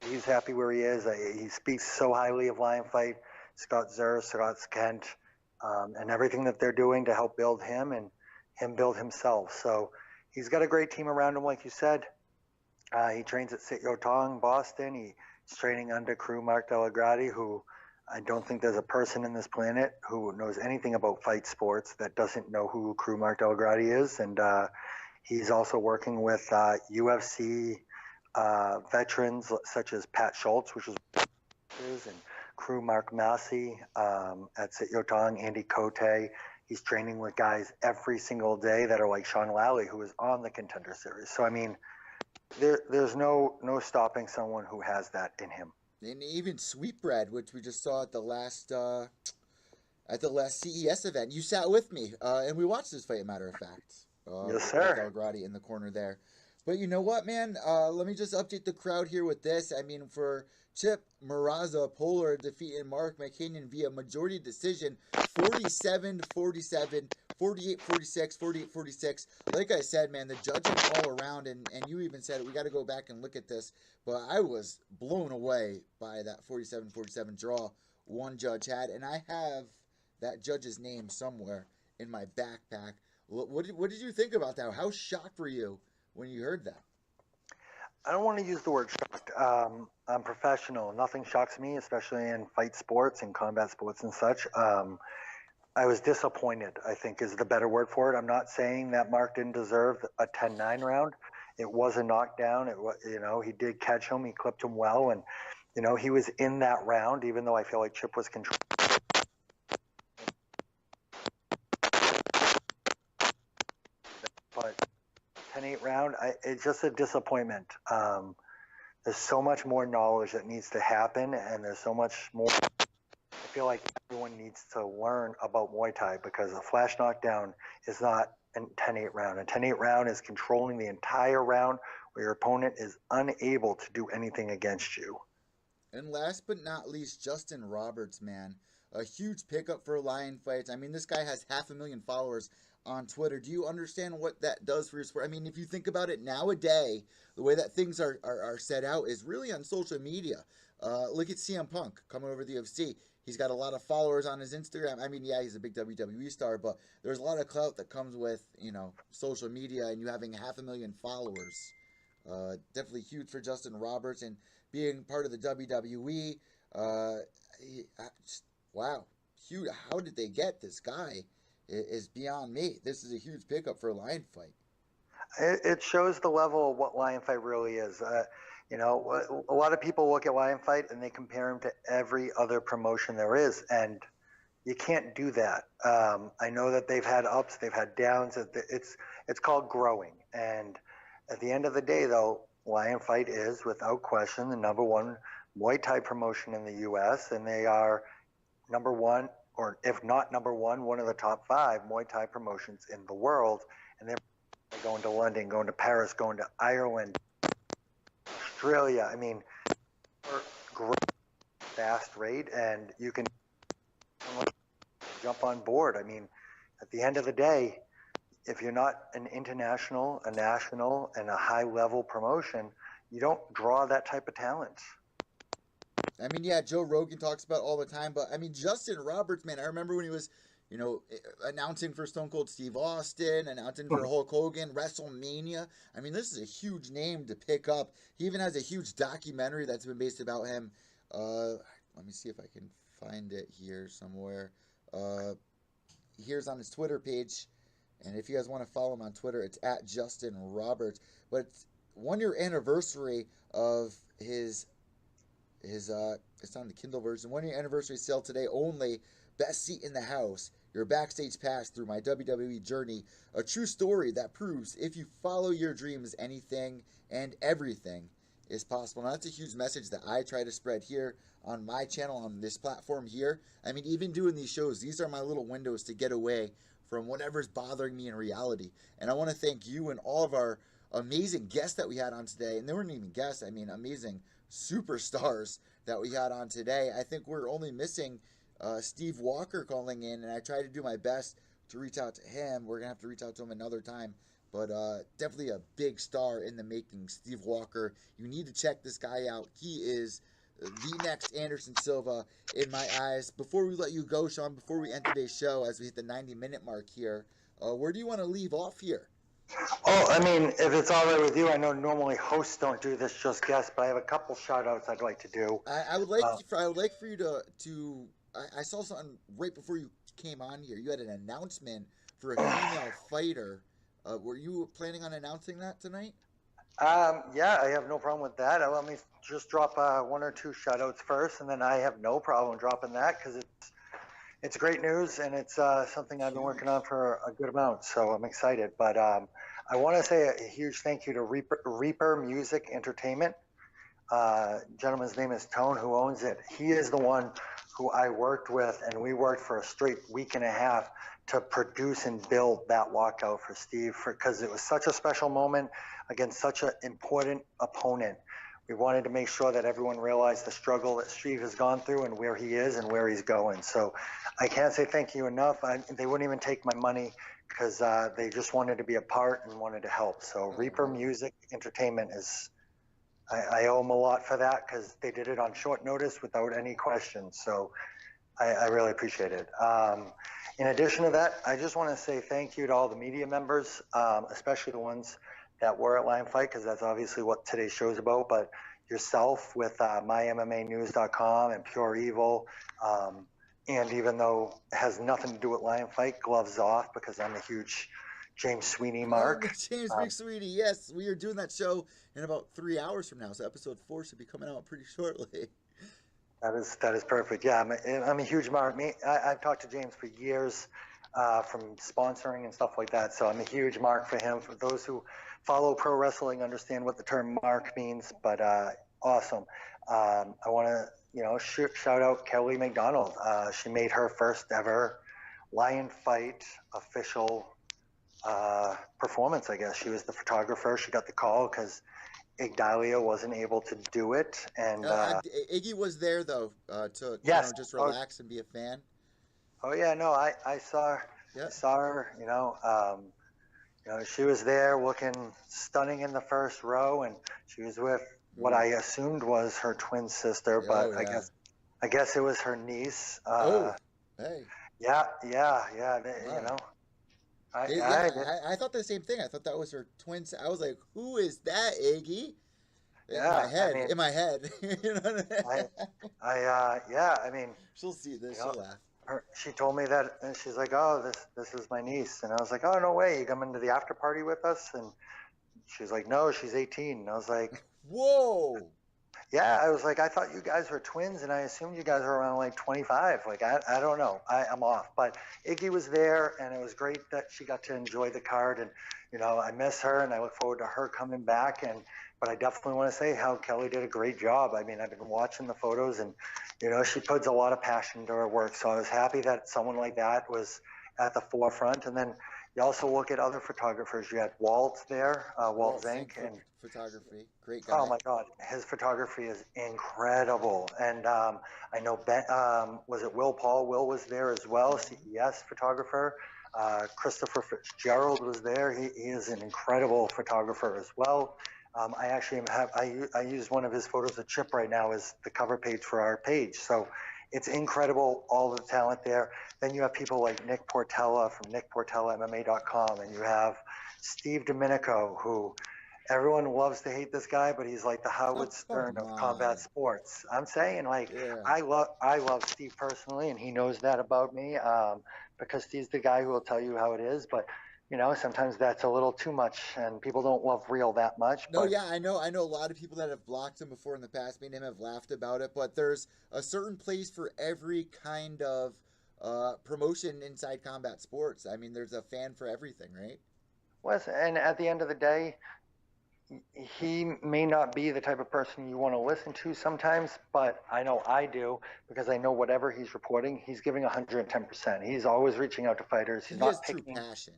he's happy where he is. He speaks so highly of Lion Fight, Scott Zer, Scott Kent, and everything that they're doing to help build him and him build himself. So he's got a great team around him, like you said. He trains at Sit Yo Tong, Boston. He's training under crew Mark Delagrati, who I don't think there's a person in this planet who knows anything about fight sports that doesn't know who crew Mark Delagrati is. And he's also working with UFC veterans such as Pat Schultz, which is and crew Mark Massey at Sit Yo Tong, Andy Cote. He's training with guys every single day that are like Sean Lally, who is on the Contender Series. So, I mean, there's no stopping someone who has that in him. And even Sweetbread, which we just saw at the last CES event. You sat with me, and we watched this fight, matter of fact. Yes, sir. Belgrati in the corner there. But you know what, man? Let me just update the crowd here with this. I mean, for Chip Maraza, Pollard defeating Mark McKinnon via majority decision, 47-47, 48-46, 48-46. Like I said, man, the judging all around, and you even said it, we got to go back and look at this, but I was blown away by that 47-47 draw one judge had, and I have that judge's name somewhere in my backpack. What did you think about that? How shocked were you when you heard that? I don't want to use the word shocked. I'm professional. Nothing shocks me, especially in fight sports and combat sports and such. I was disappointed, I think is the better word for it. I'm not saying that Mark didn't deserve a 10-9 round. It was a knockdown. It was, he did catch him. He clipped him well. And, he was in that round, even though I feel like Chip was controlling. But 10-8 round, it's just a disappointment. There's so much more knowledge that needs to happen, and there's so much more. I feel like everyone needs to learn about Muay Thai, because a flash knockdown is not a 10-8 round. A 10-8 round is controlling the entire round where your opponent is unable to do anything against you. And last but not least, Justin Roberts, man. A huge pickup for Lion Fights. I mean, this guy has 500,000 followers on Twitter. Do you understand what that does for your sport? I mean, if you think about it nowadays, the way that things are set out is really on social media. Look at CM Punk coming over to the UFC. He's got a lot of followers on his Instagram. I mean, yeah, he's a big WWE star, but there's a lot of clout that comes with, social media and you having 500,000 followers. Definitely huge for Justin Roberts, and being part of the WWE. Wow, huge. How did they get this guy? Is beyond me. This is a huge pickup for a Lion Fight. It shows the level of what Lion Fight really is. A lot of people look at Lion Fight and they compare him to every other promotion there is, and you can't do that. I know that they've had ups, they've had downs. It's called growing. And at the end of the day, though, Lion Fight is, without question, the number one Muay Thai promotion in the U.S., and they are number one, or if not number one of the top 5 Muay Thai promotions in the world. And they're going to London, going to Paris, going to Ireland, Australia. I mean, great, fast rate, and you can jump on board. I mean, at the end of the day, if you're not an international, a national, and a high-level promotion, you don't draw that type of talent. I mean, yeah, Joe Rogan talks about it all the time, but I mean, Justin Roberts, man, I remember when he was, announcing for Stone Cold Steve Austin, announcing for Hulk Hogan, WrestleMania. I mean, this is a huge name to pick up. He even has a huge documentary that's been based about him. Let me see if I can find it here somewhere. Here's on his Twitter page, and if you guys want to follow him on Twitter, it's at Justin Roberts. But it's 1 year anniversary of his it's on the Kindle version. 1 year anniversary sale today only. Best seat in the house. Your backstage pass through my WWE journey. A true story that proves if you follow your dreams, anything and everything is possible. Now, that's a huge message that I try to spread here on my channel, on this platform here. I mean, even doing these shows, these are my little windows to get away from whatever's bothering me in reality. And I want to thank you and all of our amazing guests that we had on today. And they weren't even guests. I mean, amazing superstars that we had on today. I think we're only missing Steve Walker calling in, and I try to do my best to reach out to him. We're gonna have to reach out to him another time, but definitely a big star in the making, Steve Walker. You need to check this guy out. He is the next Anderson Silva in my eyes. Before we let you go, Sean, before we end today's show, as we hit the 90-minute mark here, where do you want to leave off here? Oh, I mean, if it's all right with you, I know normally hosts don't do this, just guests, but I have a couple shout-outs I'd like to do. I would like for you to I saw something right before you came on here. You had an announcement for a female fighter. Were you planning on announcing that tonight? Yeah, I have no problem with that. Let me just drop 1 or 2 shout-outs first, and then I have no problem dropping that, because it's great news, and it's something I've been working on for a good amount, so I'm excited. But I want to say a huge thank you to Reaper Music Entertainment. Gentleman's name is Tone, who owns it. He is the one who I worked with, and we worked for a straight week and a half to produce and build that walkout for Steve, because it was such a special moment against such an important opponent. We wanted to make sure that everyone realized the struggle that Steve has gone through and where he is and where he's going. So I can't say thank you enough. They wouldn't even take my money because they just wanted to be a part and wanted to help. So Reaper Music Entertainment is, I owe them a lot for that because they did it on short notice without any questions. So I really appreciate it. In addition to that, I just want to say thank you to all the media members, especially the ones that were at Lion Fight, because that's obviously what today's show is about, but yourself with mymmanews.com and Pure Evil, and even though it has nothing to do with Lion Fight, gloves off, because I'm a huge James Sweeney mark. James McSweeney, yes, we are doing that show in about 3 hours from now, so episode 4 should be coming out pretty shortly. That is perfect. Yeah, I'm a huge mark. I've talked to James for years from sponsoring and stuff like that, so I'm a huge mark for him. For those who follow pro wrestling, understand what the term mark means, but awesome. I want to shout out Kelly Macdonald. She made her first ever Lion Fight official performance, I guess. She was the photographer. She got the call because Igdalia wasn't able to do it, and Iggy was there though to yes. just relax and be a fan. Oh yeah, no, I saw I saw her. She was there looking stunning in the first row, and she was with what I assumed was her twin sister, but I guess it was her niece. Hey. Yeah. Wow. I thought the same thing. I thought that was her twin. I was like, "Who is that, Iggy?" In my head. You know what I mean, she'll see this. She'll laugh. She told me that, and she's like, "Oh, this is my niece," and I was like, "Oh, no way! You coming to the after party with us?" And she's like, "No, she's 18." And I was like, "Whoa." Yeah, I was like, I thought you guys were twins, and I assumed you guys were around like 25. Like, I don't know. I'm off. But Iggy was there, and it was great that she got to enjoy the card. And, I miss her, and I look forward to her coming back. But I definitely want to say how Kelly did a great job. I mean, I've been watching the photos, and, she puts a lot of passion to her work. So I was happy that someone like that was at the forefront. And then you also look at other photographers. You had Walt there, Walt Zink, and photography, great guy. Oh my God, his photography is incredible. And I know Ben, was it Will Paul? Will was there as well, CES photographer. Christopher Fitzgerald was there. He is an incredible photographer as well. I actually I use one of his photos of Chip right now as the cover page for our page. So it's incredible, all the talent there. Then you have people like Nick Portella from nickportellamma.com, and you have Steve Domenico, who everyone loves to hate this guy, but he's like the Howard Stern of combat sports. I'm saying, I love Steve personally, and he knows that about me, because Steve's the guy who will tell you how it is. But sometimes that's a little too much, and people don't love real that much. No, yeah, I know a lot of people that have blocked him before in the past. Me and him have laughed about it, but there's a certain place for every kind of promotion inside combat sports. I mean, there's a fan for everything, right? Well, and at the end of the day, he may not be the type of person you want to listen to sometimes, but I know I do, because I know whatever he's reporting, he's giving 110%. He's always reaching out to fighters. He's not picking. True passion.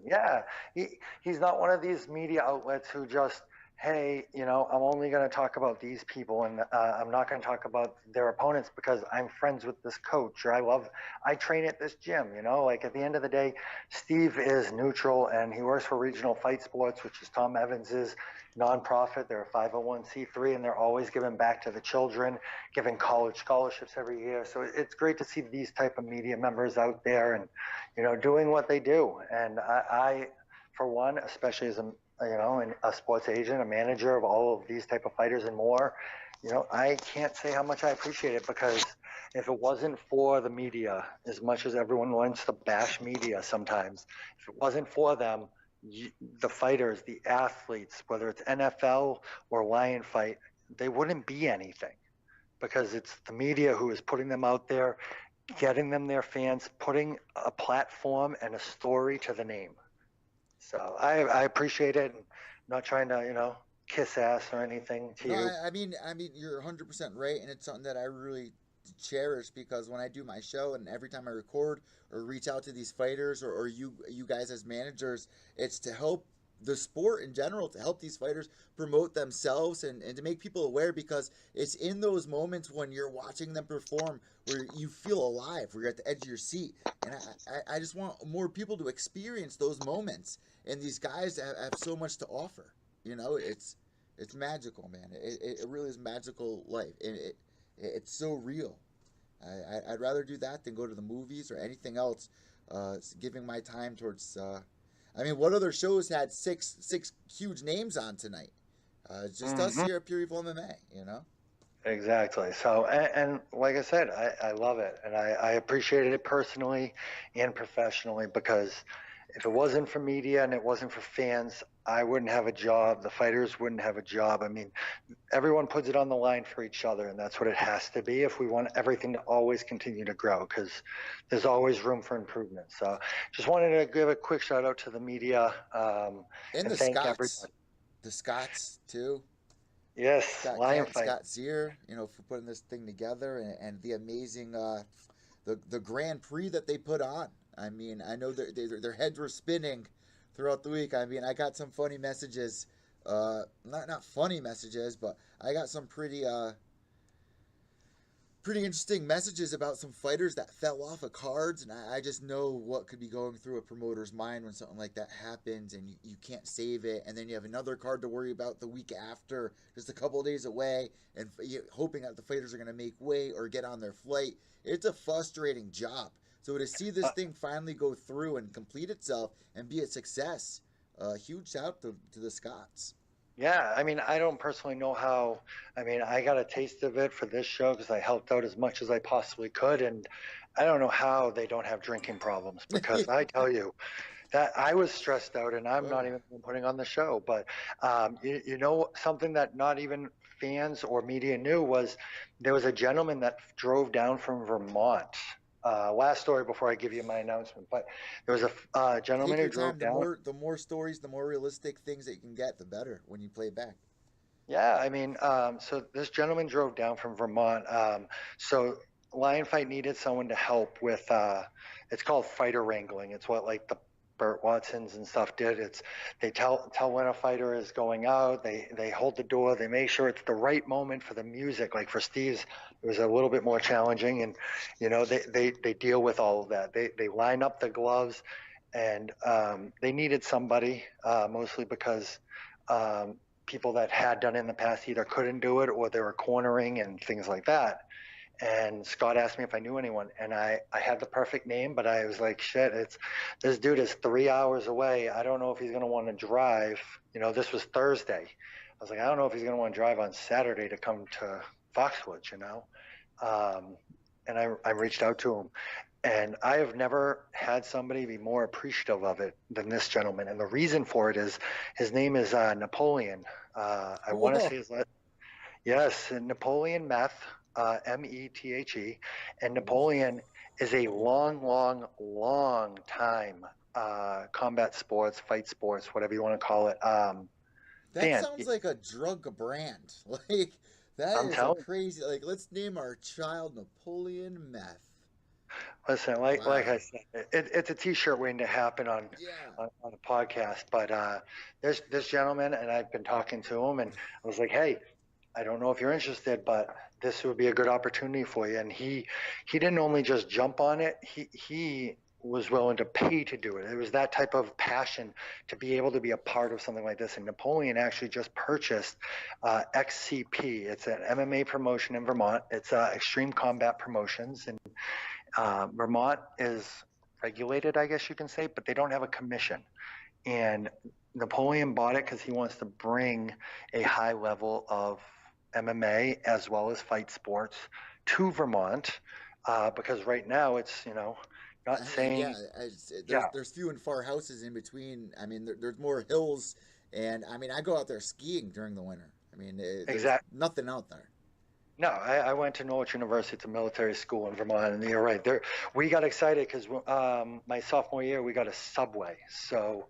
Yeah. He's not one of these media outlets who just, hey, I'm only going to talk about these people, and I'm not going to talk about their opponents because I'm friends with this coach, or I train at this gym. Like, at the end of the day, Steve is neutral, and he works for Regional Fight Sports, which is Tom Evans's nonprofit. They're a 501c3, and they're always giving back to the children, giving college scholarships every year. So it's great to see these type of media members out there and, doing what they do. And I for one, especially as a sports agent, a manager of all of these type of fighters and more, I can't say how much I appreciate it, because if it wasn't for the media, as much as everyone wants to bash media sometimes, if it wasn't for them, the fighters, the athletes, whether it's NFL or Lion Fight, they wouldn't be anything, because it's the media who is putting them out there, getting them their fans, putting a platform and a story to the name. So I appreciate it. I'm not trying to, kiss ass or anything to you. I mean, you're 100% right, and it's something that I really cherish, because when I do my show and every time I record or reach out to these fighters or you guys as managers, it's to help the sport in general, to help these fighters promote themselves and to make people aware, because it's in those moments when you're watching them perform where you feel alive, where you're at the edge of your seat. And I just want more people to experience those moments. And these guys have so much to offer. You know, it's magical, man. It really is magical life. And it's so real. I'd rather do that than go to the movies or anything else. Giving my time towards. I mean, what other shows had six huge names on tonight? Just us here at Pure Evil MMA, you know? Exactly. So, and like I said, I love it. And I appreciated it personally and professionally, because if it wasn't for media and it wasn't for fans, I wouldn't have a job. The fighters wouldn't have a job. I mean, everyone puts it on the line for each other, and that's what it has to be if we want everything to always continue to grow, because there's always room for improvement. So just wanted to give a quick shout out to the media and the thank Scots. everybody. The Scots, too. Yes, Lion Fight. Scott Zier, you know, for putting this thing together, and the amazing, the Grand Prix that they put on. I mean, I know their heads were spinning throughout the week. I mean, I got some funny messages, not funny messages, but I got some pretty interesting messages about some fighters that fell off of cards, and I just know what could be going through a promoter's mind when something like that happens and you can't save it, and then you have another card to worry about the week after, just a couple of days away, and hoping that the fighters are going to make weight or get on their flight. It's a frustrating job. So to see this thing finally go through and complete itself and be a success, huge shout out to the Scots. Yeah, I mean, I don't personally know how. I mean, I got a taste of it for this show because I helped out as much as I possibly could, and I don't know how they don't have drinking problems, because I tell you that I was stressed out, and I'm not even putting on the show. But you know, something that not even fans or media knew was there was a gentleman that drove down from Vermont. Last story before I give you my announcement, but there was a gentleman who drove down. The more stories, the more realistic things that you can get, the better when you play it back. Yeah, I mean, so this gentleman drove down from Vermont. So Lion Fight needed someone to help with. It's called fighter wrangling. It's what like the Burt Watsons and stuff did. It's they tell when a fighter is going out. They hold the door. They make sure it's the right moment for the music. Like for Steve's, it was a little bit more challenging, and you know they deal with all of that. They line up the gloves, and they needed somebody mostly because. People that had done it in the past either couldn't do it or they were cornering and things like that. And Scott asked me if I knew anyone, and I had the perfect name, but I was like, shit, this dude is 3 hours away. I don't know if he's going to want to drive. You know, this was Thursday. I was like, I don't know if he's going to want to drive on Saturday to come to Foxwoods, you know? And I reached out to him. And I have never had somebody be more appreciative of it than this gentleman. And the reason for it is his name is Napoleon. I want to say his last. Yes, Napoleon Meth, Methe. And Napoleon is a long time combat sports, fight sports, whatever you want to call it. That sounds like a drug brand. Like, that is crazy. Like, let's name our child Napoleon Meth. Listen, like I said, it's a T-shirt waiting to happen on a podcast. But there's this gentleman, and I've been talking to him, and I was like, hey, I don't know if you're interested, but this would be a good opportunity for you. And he didn't only just jump on it; he was willing to pay to do it. It was that type of passion to be able to be a part of something like this. And Napoleon actually just purchased XCP. It's an MMA promotion in Vermont. It's Extreme Combat Promotions, and Vermont is regulated, I guess you can say, but they don't have a commission. And Napoleon bought it because he wants to bring a high level of MMA as well as fight sports to Vermont, because right now it's, you know, not saying. There's few and far houses in between. I mean, there's more hills, and I mean, I go out there skiing during the winter. I mean, there's nothing out there. No, I went to Norwich University. It's a military school in Vermont, and you're right. We got excited because my sophomore year we got a subway. So,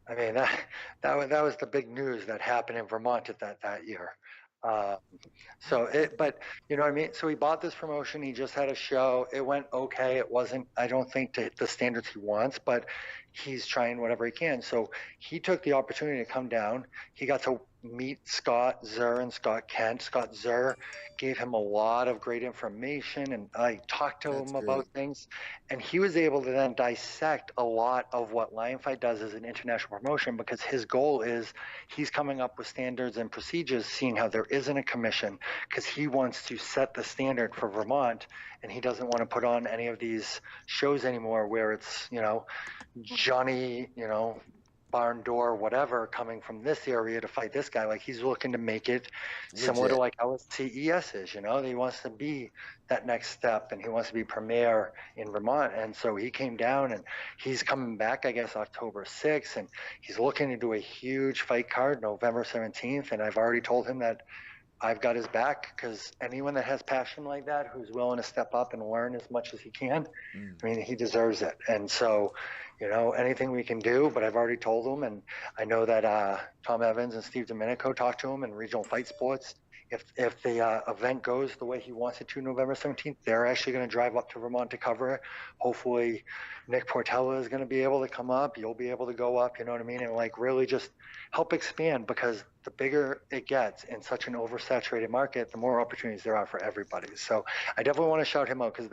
I mean that was the big news that happened in Vermont at that year. Um, but you know what I mean? So he bought this promotion. He just had a show. It went okay. It wasn't, I don't think, to the standards he wants, but he's trying whatever he can. So he took the opportunity to come down. He got to meet Scott Zer and Scott Kent. Scott Zer gave him a lot of great information, and I talked to That's him about great. things. And he was able to then dissect a lot of what Lion Fight does as an international promotion, because his goal is he's coming up with standards and procedures, seeing how there isn't a commission, because he wants to set the standard for Vermont, and he doesn't want to put on any of these shows anymore where it's, Johnny, barn door, whatever, coming from this area to fight this guy. Like, he's looking to make it similar to Legit. like how CES is, he wants to be that next step, and he wants to be premier in Vermont. And so he came down, and he's coming back, I guess, October 6th, and he's looking to do a huge fight card November 17th. And I've already told him that I've got his back, because anyone that has passion like that, who's willing to step up and learn as much as he can, I mean, he deserves it. And so, anything we can do, but I've already told him, and I know that Tom Evans and Steve Domenico talked to him in Regional Fight Sports. If the event goes the way he wants it to November 17th, they're actually going to drive up to Vermont to cover it. Hopefully Nick Portella is going to be able to come up. You'll be able to go up, you know what I mean? And like really just help expand, because the bigger it gets in such an oversaturated market, the more opportunities there are for everybody. So I definitely want to shout him out, because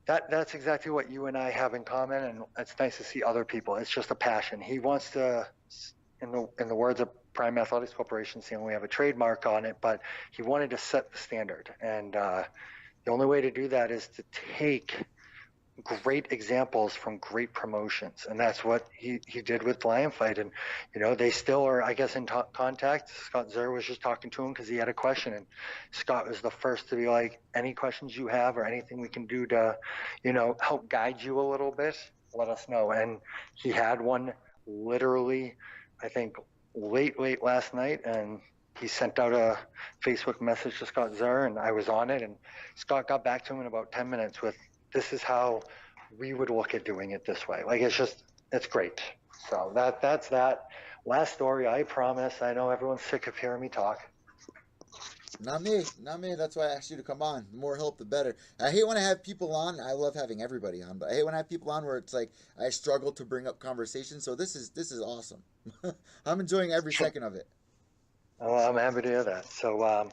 that's exactly what you and I have in common, and it's nice to see other people. It's just a passion. He wants to, in the words of Prime Athletics Corporation, saying we have a trademark on it, but he wanted to set the standard. And the only way to do that is to take great examples from great promotions, and that's what he did with Lion Fight. And they still are, I guess, in contact. Scott Zer was just talking to him because he had a question, and Scott was the first to be like, any questions you have or anything we can do to help guide you a little bit, let us know. And he had one literally, I think, late last night, and he sent out a Facebook message to Scott Zer, and I was on it, and Scott got back to him in about 10 minutes with, this is how we would look at doing it this way. Like, it's great. So that's that. Last story, I promise. I know everyone's sick of hearing me talk. Not me. That's why I asked you to come on. The more help, the better. I hate when I have people on. I love having everybody on, but I hate when I have people on where it's like I struggle to bring up conversation. So this is awesome. I'm enjoying every second of it. Oh, I'm happy to hear that. So,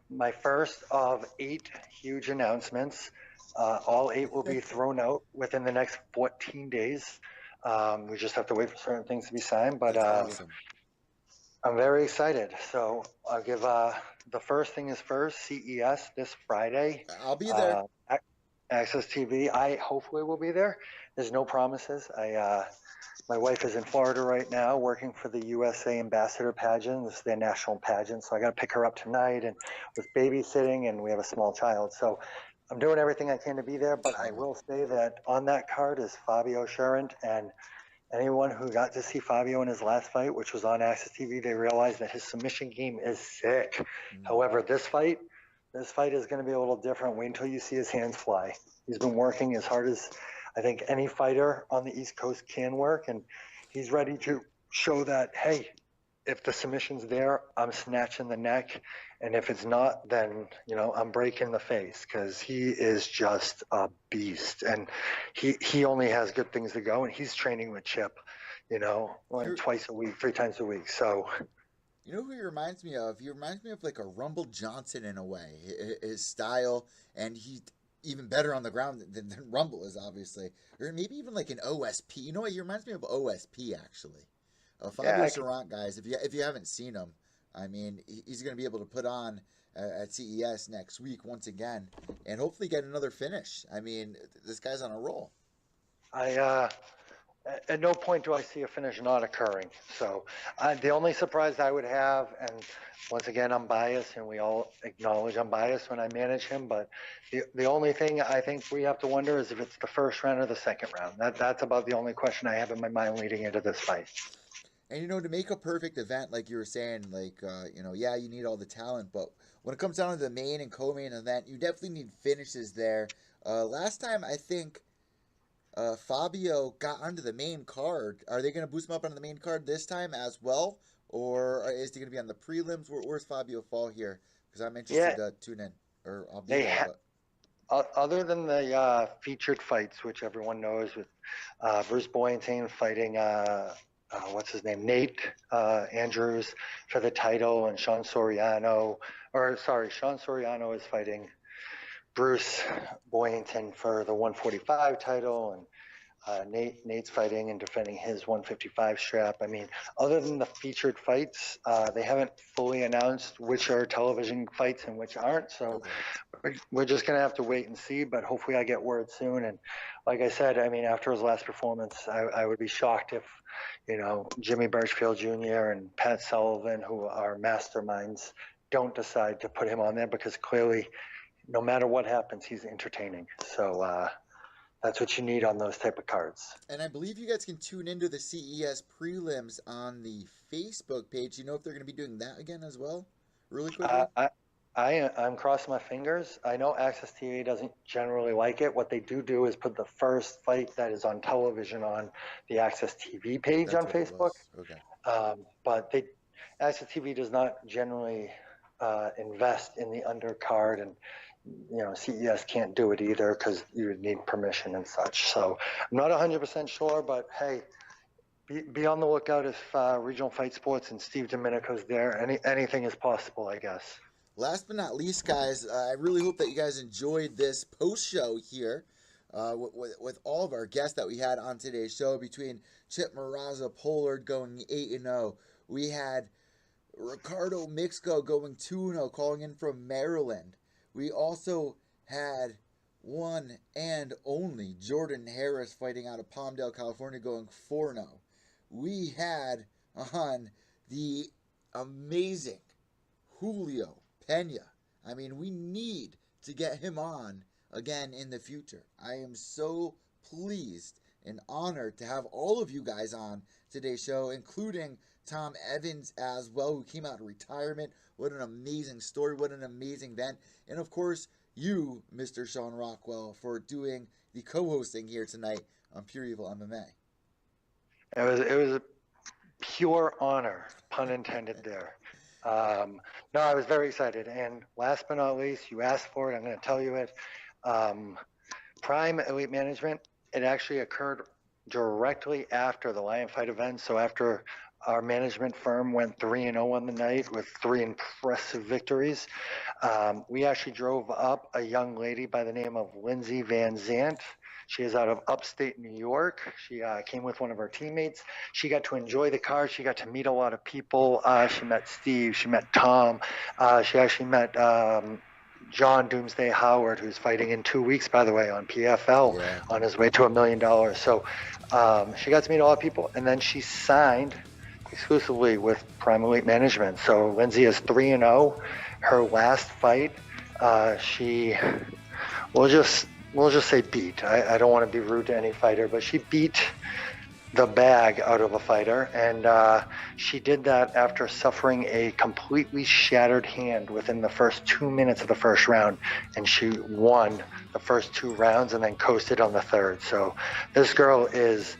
my first of 8 huge announcements. All 8 will be thrown out within the next 14 days. We just have to wait for certain things to be signed, but That's awesome. I'm very excited. So I'll give the first thing is first. CES this Friday. I'll be there. Access TV. I hopefully will be there. There's no promises. My wife is in Florida right now working for the USA Ambassador pageant. This is their national pageant. So I got to pick her up tonight, and with babysitting, and we have a small child. So I'm doing everything I can to be there, but I will say that on that card is Fabio Sherrant, and anyone who got to see Fabio in his last fight, which was on Access TV, they realized that his submission game is sick. However, this fight is going to be a little different. Wait until you see his hands fly. He's been working as hard as I think any fighter on the East Coast can work, and he's ready to show that, hey, if the submission's there, I'm snatching the neck, and if it's not, then I'm breaking the face, because he is just a beast, and he only has good things to go, and he's training with Chip, twice a week, 3 times a week. So you know who he reminds me of? He reminds me of like a Rumble Johnson in a way. His style, and he even better on the ground than Rumble is, obviously. Or maybe even like an OSP. You know what? He reminds me of OSP, actually. Fabio Sherrant, guys, if you haven't seen him, I mean, he's going to be able to put on at CES next week once again, and hopefully get another finish. I mean, this guy's on a roll. At no point do I see a finish not occurring. So the only surprise I would have, and once again, I'm biased, and we all acknowledge I'm biased when I manage him, but the only thing I think we have to wonder is if it's the first round or the second round. That's about the only question I have in my mind leading into this fight. And, to make a perfect event, like you were saying, like, you need all the talent, but when it comes down to the main and co-main event, you definitely need finishes there. Last time, I think Fabio got onto the main card. Are they going to boost him up onto the main card this time as well? or is he going to be on the prelims? Where's Fabio fall here? Because I'm interested to tune in, or I'll be there. Other than the featured fights, which everyone knows, with Bruce Boyington fighting what's his name, Nate Andrews for the title, and Sean Soriano is fighting Bruce Boyington for the 145 title, and Nate's fighting and defending his 155 strap. I mean, other than the featured fights, they haven't fully announced which are television fights and which aren't. So we're just going to have to wait and see, but hopefully I get word soon. And like I said, I mean, after his last performance, I would be shocked if, Jimmy Birchfield Jr. and Pat Sullivan, who are masterminds, don't decide to put him on there, because clearly, no matter what happens, he's entertaining. So that's what you need on those type of cards. And I believe you guys can tune into the CES prelims on the Facebook page. You know if they're going to be doing that again as well? Really quickly? I'm crossing my fingers. I know Access TV doesn't generally like it. What they do is put the first fight that is on television on the Access TV page on Facebook. Okay. But Access TV does not generally invest in the undercard, and CES can't do it either because you would need permission and such. So I'm not 100% sure, but hey, be on the lookout if Regional Fight Sports and Steve Domenico's there. Anything is possible, I guess. Last but not least, guys, I really hope that you guys enjoyed this post-show here with all of our guests that we had on today's show. Between Chip Marazza, Pollard going 8-0. We had Ricardo Mixco going 2-0, calling in from Maryland. We also had one and only Jordan Harris fighting out of Palmdale, California, going 4-0. We had on the amazing Julio Pena. I mean, we need to get him on again in the future. I am so pleased and honored to have all of you guys on today's show, including Tom Evans as well, who came out of retirement. What an amazing story. What an amazing event. And of course, you, Mr. Sean Rockwell, for doing the co-hosting here tonight on Pure Evil MMA. It was a pure honor, pun intended there. No, I was very excited. And last but not least, you asked for it, I'm going to tell you it. Prime Elite Management, it actually occurred directly after the Lion Fight event. So after our management firm went 3-0 on the night with 3 impressive victories, we actually drove up a young lady by the name of Lindsay Van Zandt. She is out of upstate New York. She came with one of her teammates. She got to enjoy the card. She got to meet a lot of people. She met Steve. She met Tom. She actually met John Doomsday Howard, who's fighting in 2 weeks, by the way, on PFL, on his way to $1 million. So she got to meet a lot of people. And then she signed exclusively with Prime Elite Management. So Lindsay is 3-0. Her last fight, she we'll just say beat. I don't want to be rude to any fighter, but she beat the bag out of a fighter, and she did that after suffering a completely shattered hand within the first 2 minutes of the first round, and she won the first 2 rounds and then coasted on the third. So this girl is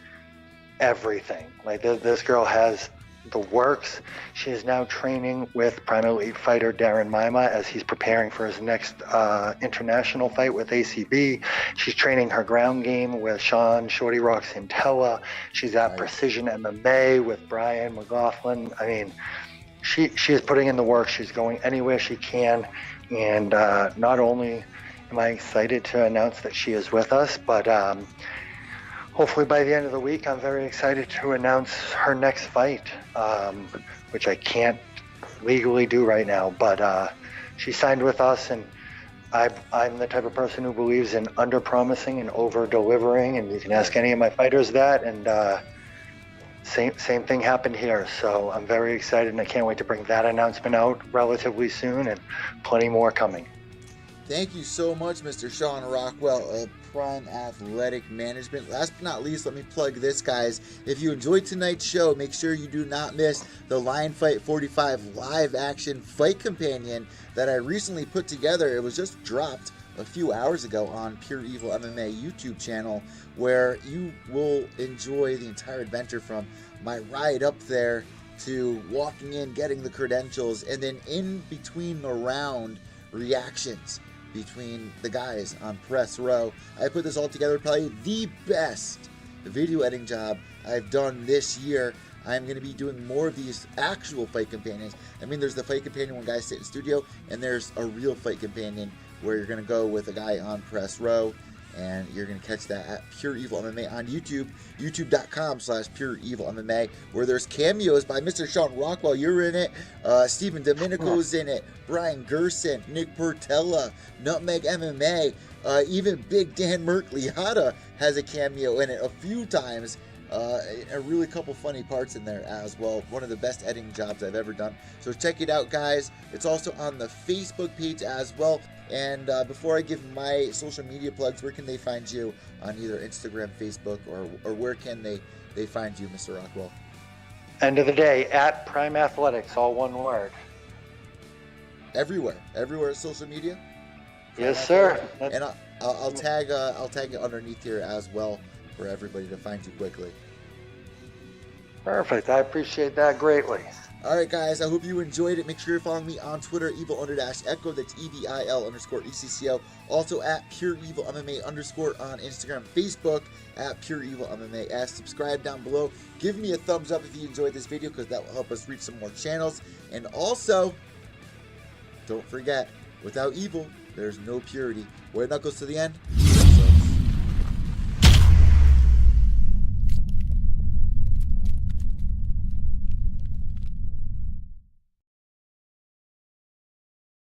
everything. Like this girl has the works. She is now training with Prime Elite fighter Darren Mima as he's preparing for his next international fight with ACB. She's training her ground game with Sean Shorty Rock Santella. She's at Precision MMA with Brian McLaughlin. I mean, she is putting in the work. She's going anywhere she can. And not only am I excited to announce that she is with us, but hopefully by the end of the week, I'm very excited to announce her next fight, which I can't legally do right now. But she signed with us, and I'm the type of person who believes in under-promising and over-delivering, and you can ask any of my fighters that, and same thing happened here. So I'm very excited, and I can't wait to bring that announcement out relatively soon, and plenty more coming. Thank you so much, Mr. Sean Rockwell of Prime Athletic Management. Last but not least, let me plug this, guys. If you enjoyed tonight's show, make sure you do not miss the Lion Fight 45 live action fight companion that I recently put together. It was just dropped a few hours ago on Pure Evil MMA YouTube channel, where you will enjoy the entire adventure from my ride up there to walking in, getting the credentials, and then in between the round reactions between the guys on press row. I put this all together, probably the best video editing job I've done this year. I'm going to be doing more of these actual fight companions. I mean, there's the fight companion when guys sit in studio, and there's a real fight companion where you're going to go with a guy on press row, and you're going to catch that at Pure Evil MMA on YouTube, youtube.com/Pure Evil MMA, where there's cameos by Mr. Sean Rockwell. You're in it. Stephen Domenico's in it. Brian Gerson, Nick Portella, Nutmeg MMA, even Big Dan Merkley has a cameo in it a few times. A really couple funny parts in there as well. One of the best editing jobs I've ever done. So check it out, guys. It's also on the Facebook page as well. And before I give my social media plugs, where can they find you on either Instagram, Facebook, or where can they find you, Mr. Rockwell? End of the day, at Prime Athletics, all one word. Everywhere social media. Yes, sir. And I'll tag it underneath here as well for everybody to find you quickly. Perfect. I appreciate that greatly. All right, guys, I hope you enjoyed it. Make sure you're following me on Twitter, Evil_Echo. That's EVIL_ECCO. Also at Pure Evil MMA_ on Instagram, Facebook at Pure Evil MMA. Subscribe down below. Give me a thumbs up if you enjoyed this video, because that will help us reach some more channels. And also, don't forget, without evil, there's no purity. White knuckles to the end.